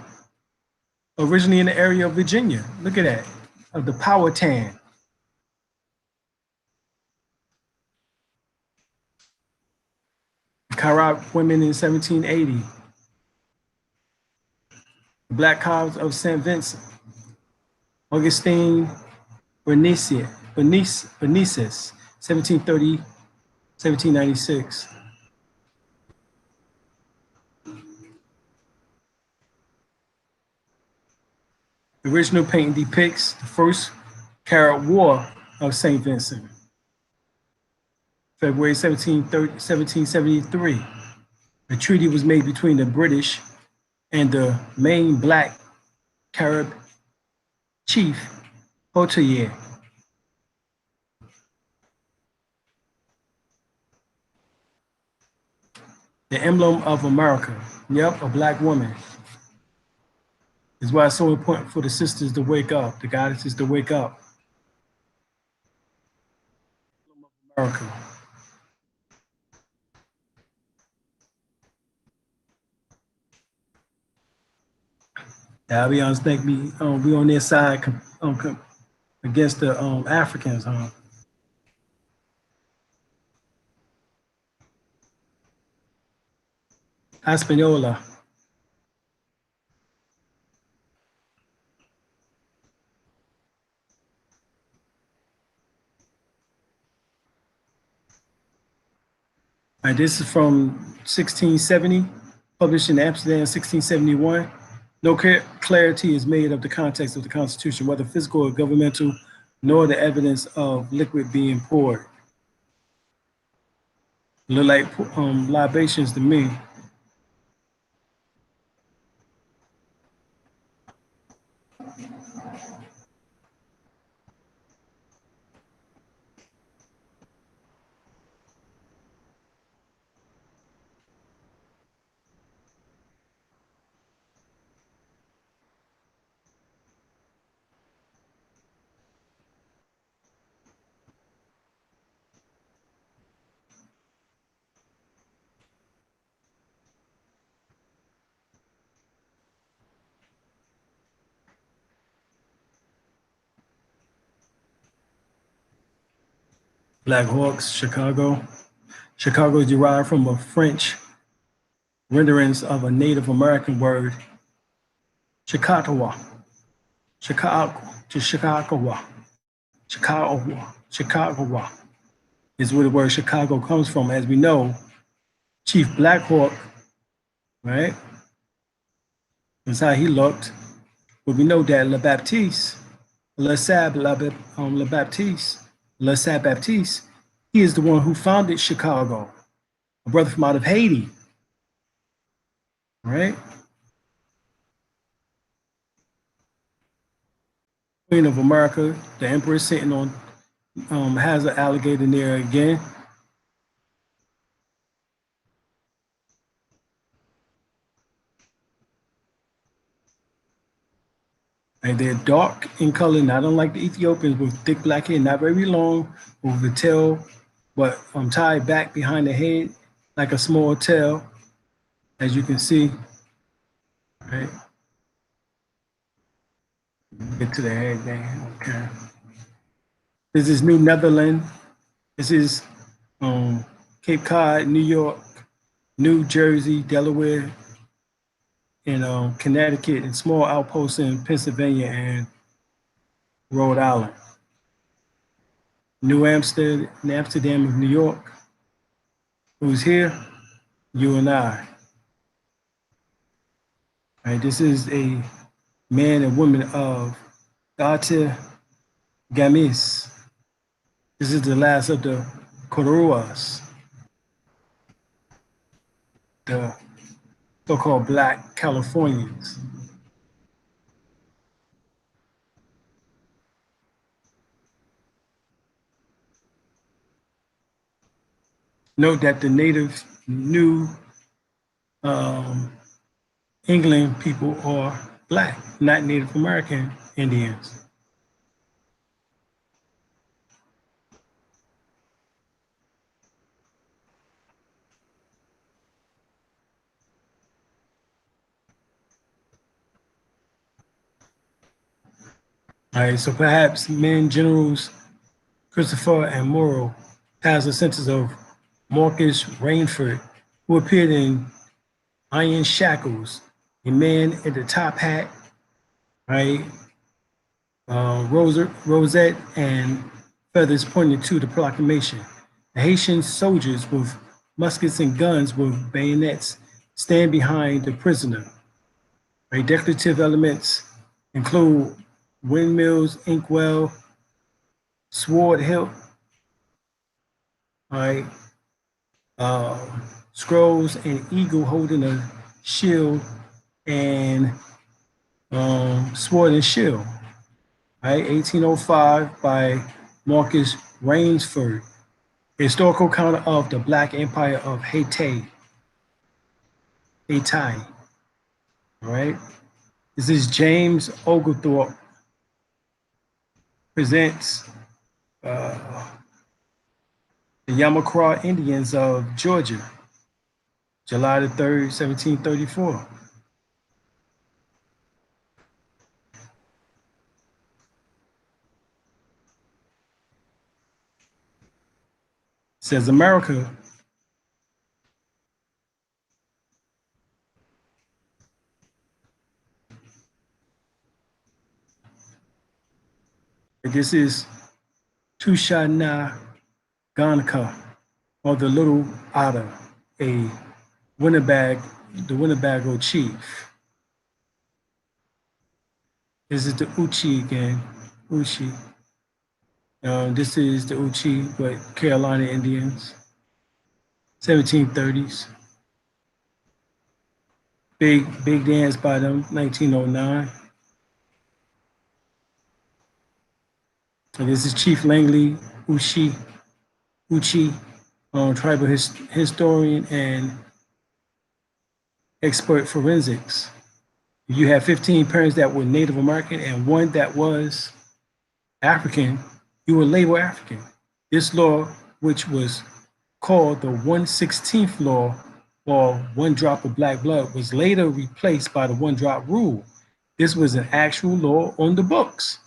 originally in the area of Virginia? Look at that, of the Powhatan. Carib women in 1780. The Black Cows of St. Vincent. Augustine Bernices, 1730, 1796. The original painting depicts the first Carib War of St. Vincent. February 1773. A treaty was made between the British and the main black Carib chief, Hotelier. The emblem of America. Yep, a black woman. Is why it's so important for the sisters to wake up, the goddesses to wake up. America. Yeah, I'll be honest, think we on their side against the Africans, huh? Hispaniola. All right, this is from 1670, published in Amsterdam, 1671. No clarity is made of the context of the Constitution, whether physical or governmental, nor the evidence of liquid being poured. Look like libations to me. Black Hawks, Chicago. Chicago is derived from a French renderings of a Native American word, Chickasaw, Chicago, to Chicago, Chicago is where the word Chicago comes from. As we know, Chief Black Hawk, right? That's how he looked. But we know that Le Baptiste, Le Sab Le Baptiste, Le Sab Baptiste, he is the one who founded Chicago, a brother from out of Haiti, right? Queen of America, the emperor sitting on, has an alligator there again. And they're dark in color, not unlike the Ethiopians with thick black hair, not very long, with a tail, but tied back behind the head like a small tail, as you can see. Right. Get to the head thing. Okay. This is New Netherlands. This is Cape Cod, New York, New Jersey, Delaware, and Connecticut, and small outposts in Pennsylvania and Rhode Island. New Amsterdam of New York. Who's here? You and I. All right, this is a man and woman of Gata Gamis. This is the last of the Koruas, the so-called Black Californians. Note that the native New England people are Black, not Native American Indians. All right, so perhaps men generals Christopher and Morrow has a sentence of Marcus Rainford, who appeared in Iron Shackles, a man in the top hat, right? Rosette and feathers pointing to the proclamation. The Haitian soldiers with muskets and guns with bayonets stand behind the prisoner. Right? Decorative elements include windmills, inkwell, sword hilt, right? Scrolls, and eagle holding a shield and sword and shield. Right? 1805 by Marcus Rainsford, historical counter of the Black Empire of Haiti. All right? This is James Oglethorpe presents the Yamacraw Indians of Georgia, July the 3rd, 1734. says America. This is Tushana Ganka, or the Little Otter, a the Winnebago chief. This is the Uchi again, Uchi. This is the Uchi, but Carolina Indians, 1730s. Big dance by them, 1909. And this is Chief Langley Uchi, tribal historian and expert forensics. You have 15 parents that were Native American and one that was African, you were labeled African. This law, which was called the 1/16th law, or one drop of black blood, was later replaced by the one drop rule. This was an actual law on the books.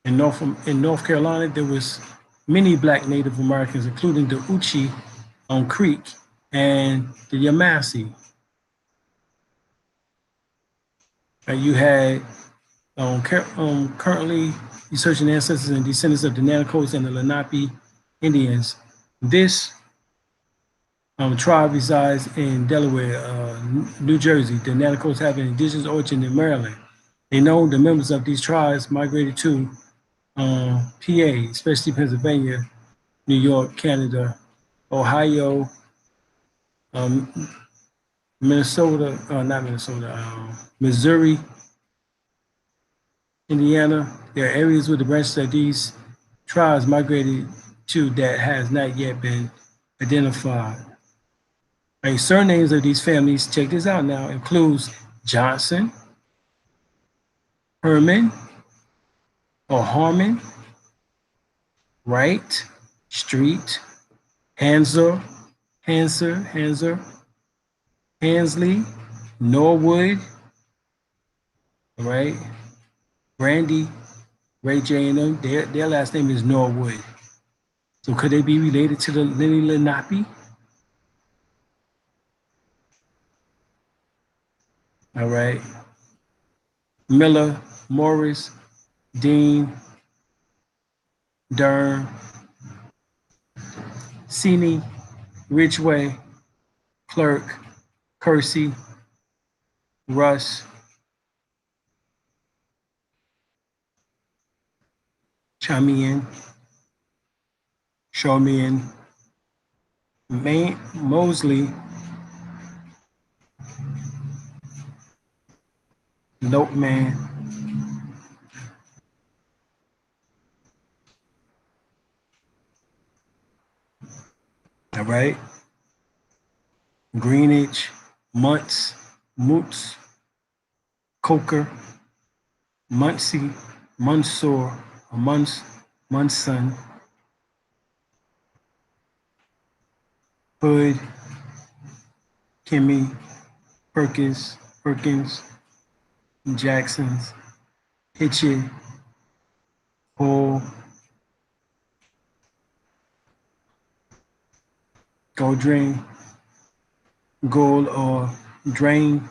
In North Carolina, there was many black Native Americans, including the Uchi on Creek and the Yamasee. You had currently researching ancestors and descendants of the Nanacoast and the Lenape Indians. This tribe resides in Delaware, New Jersey. The Nanacoast have an indigenous origin in Maryland. They know the members of these tribes migrated to PA, especially Pennsylvania, New York, Canada, Ohio, Minnesota, not Minnesota, Missouri, Indiana. There are areas where the branches of these tribes migrated to that has not yet been identified. Right, surnames of these families, check this out now, includes Johnson, Herman, or Harmon, Wright, Street, Hanser, Hansley, Norwood, right? Brandy, Ray J and them, their last name is Norwood. So could they be related to the Lenni Lenape? All right. Miller, Morris, Dean, Dern, Sini, Ridgway, Clerk, Kersey, Russ, Chamian, Shawmian, Mosley, Lopeman, all right, Greenwich, Muntz, Moots, Coker, Muncie, Munson, Hood, Kimmy, Perkins, Jacksons, Hitchy, Hall, Goldring, Gold or Drain,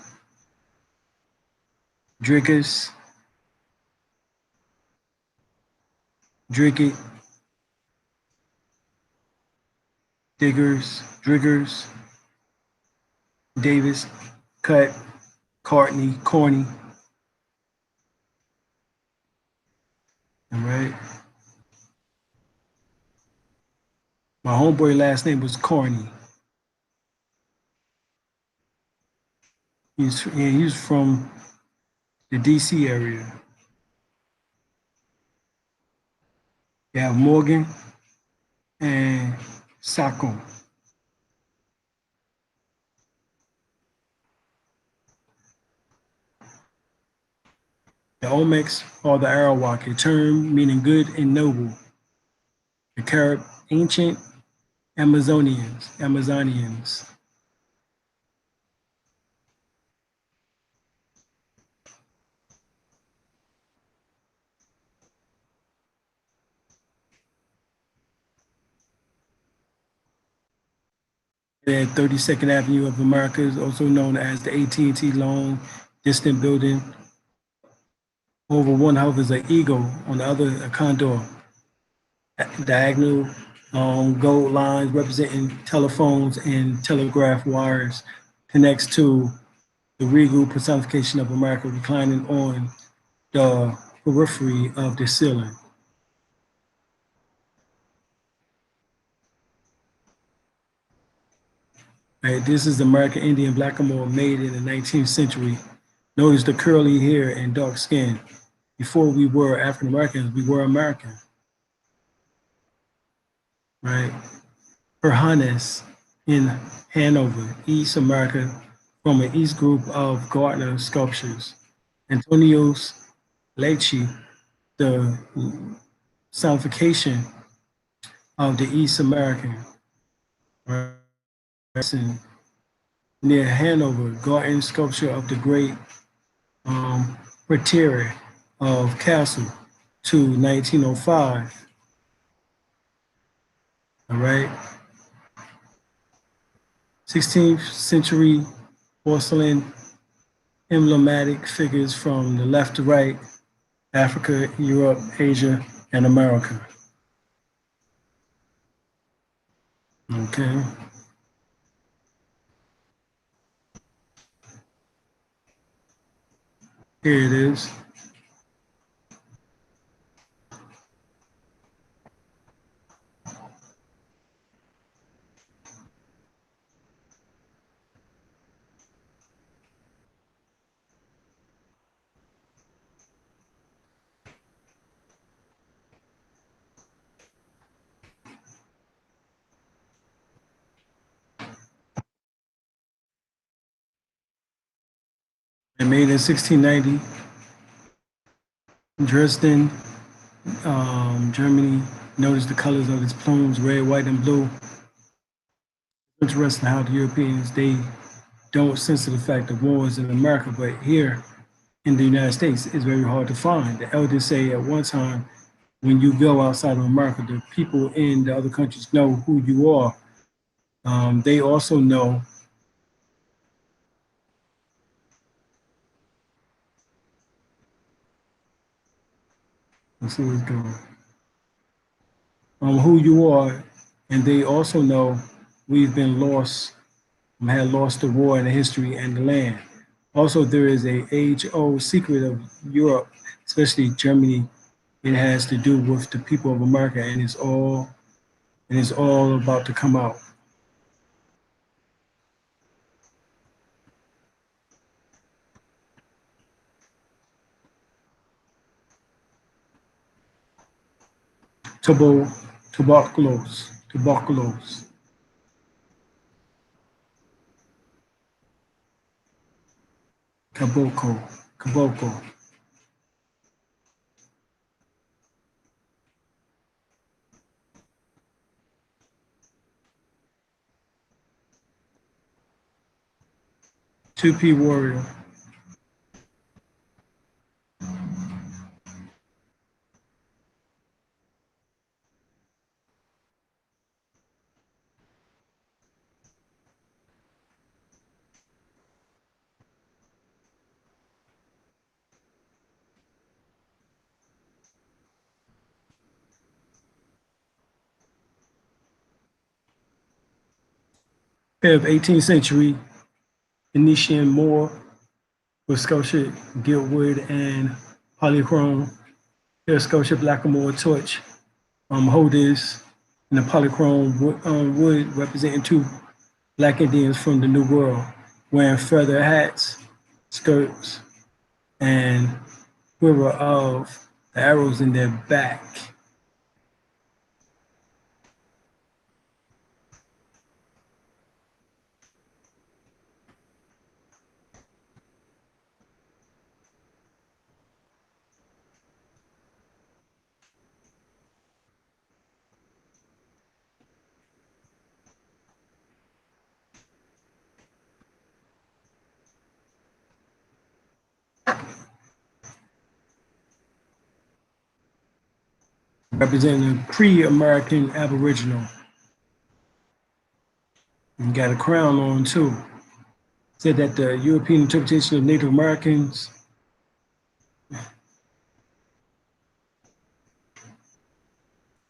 Driggers, Driggett, Driggers, Davis, Cut, Courtney, Corny. All right. My homeboy last name was Corny. He's from the DC area. You have Morgan and Sacco. The Olmecs or the Arawak, a term meaning good and noble. The Carib, ancient Amazonians. at 32nd Avenue of America, is also known as the AT&T Long Distant Building. Over one hovers an eagle, on the other a condor. Diagonal gold lines representing telephones and telegraph wires connects to the regal personification of America reclining on the periphery of the ceiling. Right, this is the American Indian blackamoor made in the 19th century. Notice the curly hair and dark skin. Before we were African Americans, we were American. Right? Her Highness in Hanover, East America, from an East group of Gardner sculptures. Antonio's Lecce, the sonification of the East American. Right? Near Hanover, garden sculpture of the great Praetier of Castle to 1905. All right. 16th century porcelain emblematic figures from the left to right, Africa, Europe, Asia, and America. Okay. Here it is. And made in 1690, Dresden, Germany. Notice the colors of its plumes, red, white, and blue. Interesting how the Europeans, they don't censor the fact of wars in America, but here in the United States, it's very hard to find. The elders say at one time, when you go outside of America, the people in the other countries know who you are. They also know. Let's see what's going. Who you are, and they also know we've been lost, had lost the war and the history and the land. Also, there is a age-old secret of Europe, especially Germany. It has to do with the people of America, and it's all about to come out. Tuberculosis. Caboclo. 2P warrior. Pair of 18th century Venetian Moor with sculptured giltwood and polychrome. Pair of sculptured blackamoor torch holders in the polychrome wood representing two Black Indians from the New World wearing feather hats, skirts, and quiver of the arrows in their back. Representing a pre-American Aboriginal. and got a crown on too. Said that the European interpretation of Native Americans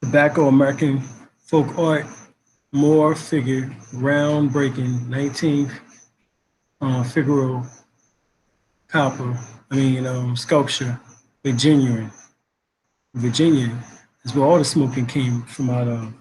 tobacco American folk art, Moore figure, groundbreaking 19th figural sculpture, Virginia. Virginia is where all the smoking came from out of.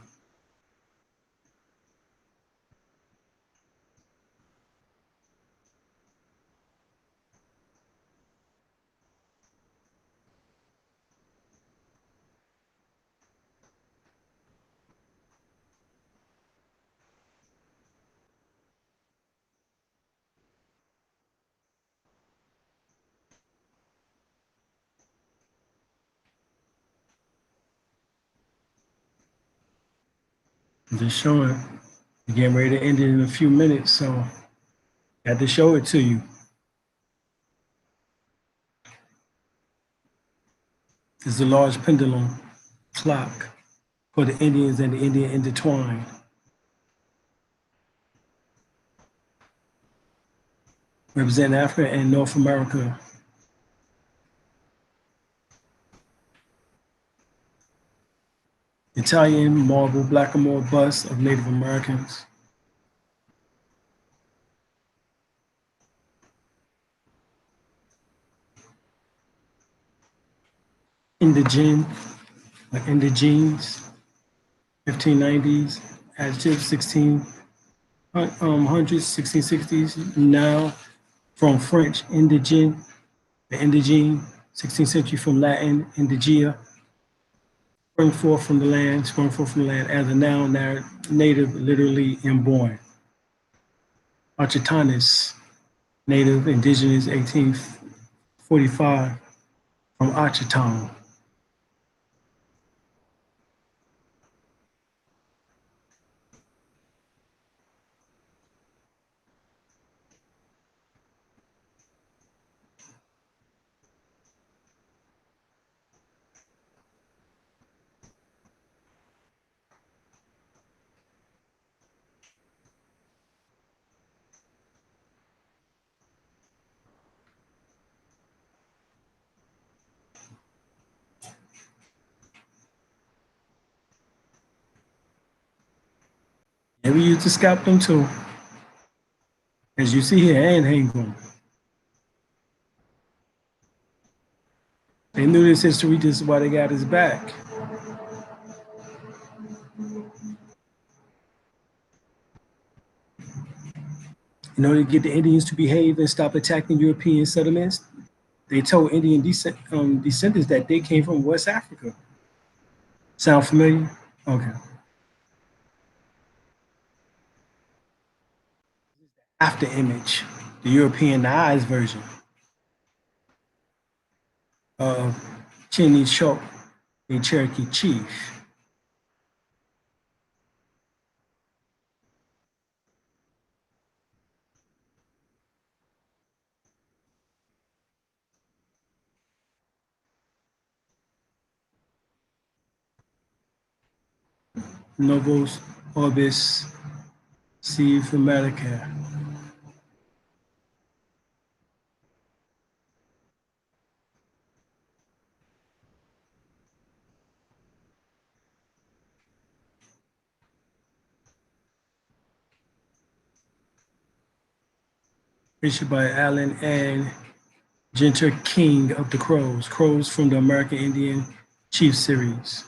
I'm just showing. We're getting ready to end it in a few minutes, so I had to show it to you. It's a large pendulum clock for the Indians and the Indian intertwined. Represent Africa and North America. Italian marble blackamoor busts of Native Americans. Indigenes, 1590s, adjective 1600s, 1660s, now from French indigene, the indigene, 16th century from Latin indigia, sprung forth from the land as a noun, native, literally inborn. Achatanus, native, indigenous, 1845, from Achatan. And we used to scalp them too, as you see here, and hang them. They knew this history, this is why they got his back. In order to get the Indians to behave and stop attacking European settlements, they told Indian descendants that they came from West Africa. Sound familiar? Okay. After image, the Europeanized version of Chinese Chok, a Cherokee chief. Novos Orbis Civ America. Issued by Allen and Genter King of the Crows. Crows from the American Indian Chief series.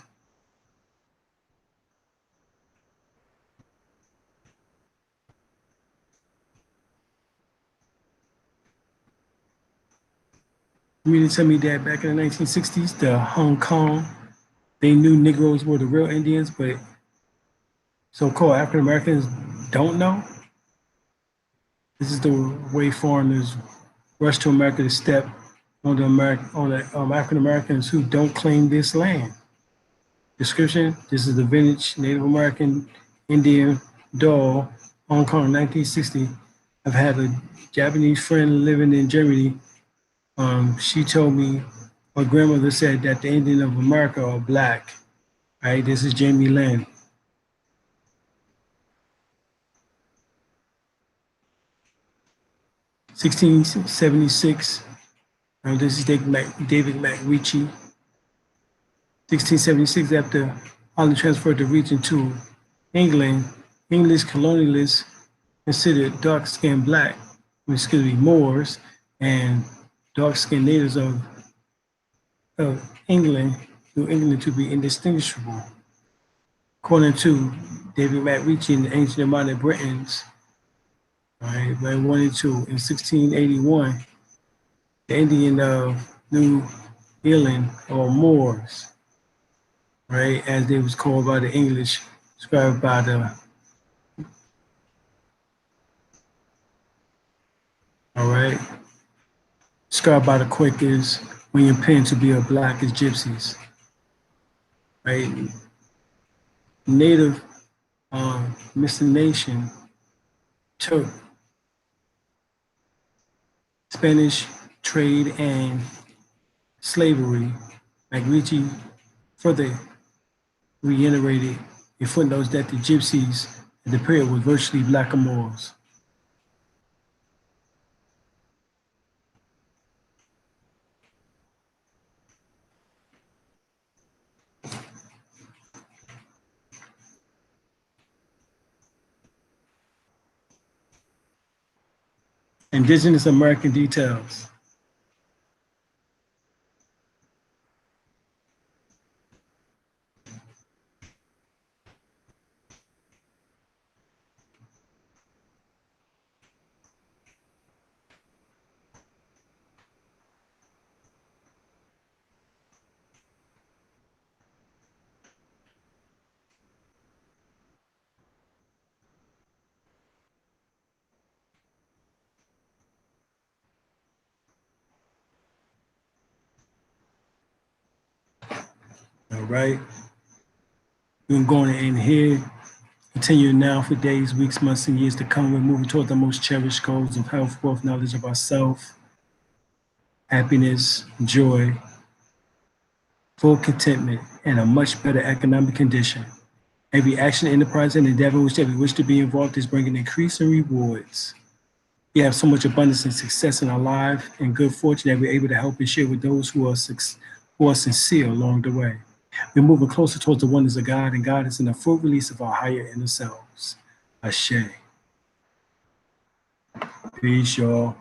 You mean to tell me that back in the 1960s, the Hong Kong, they knew Negroes were the real Indians, but so-called African Americans don't know? This is the way foreigners rush to America to step on the African Americans who don't claim this land. Description: this is the vintage Native American Indian doll, Hong Kong, 1960. I've had a Japanese friend living in Germany. She told me her grandmother said that the Indian of America are black. Right, this is Jamie Lynn. 1676, this is David McRitchie. 1676, after Holland transferred the region to England, English colonialists considered dark-skinned black, Moors, and dark-skinned natives of England, New England, to be indistinguishable. According to David McRitchie and the Ancient and Modern Britons, right, by 1 and 2, in 1681, the Indian of New England, or Moors, right, as they was called by the English, described by the, all right, described by the Quakers, William Penn, to be a black as gypsies, right? Native miscegenation took Spanish trade and slavery. McRitchie further reiterated in footnotes that the gypsies at the period were virtually black Moors. Indigenous American details. All right. We're going to end here. Continue now for days, weeks, months, and years to come. We're moving toward the most cherished goals of health, wealth, knowledge of ourselves, happiness, joy, full contentment, and a much better economic condition. Every action, enterprise, and endeavor which we wish to be involved is bringing increase and rewards. We have so much abundance and success in our life and good fortune that we're able to help and share with those who are sincere along the way. We're moving closer towards the oneness of God, and God is in the full release of our higher inner selves. Ashe. Peace, y'all.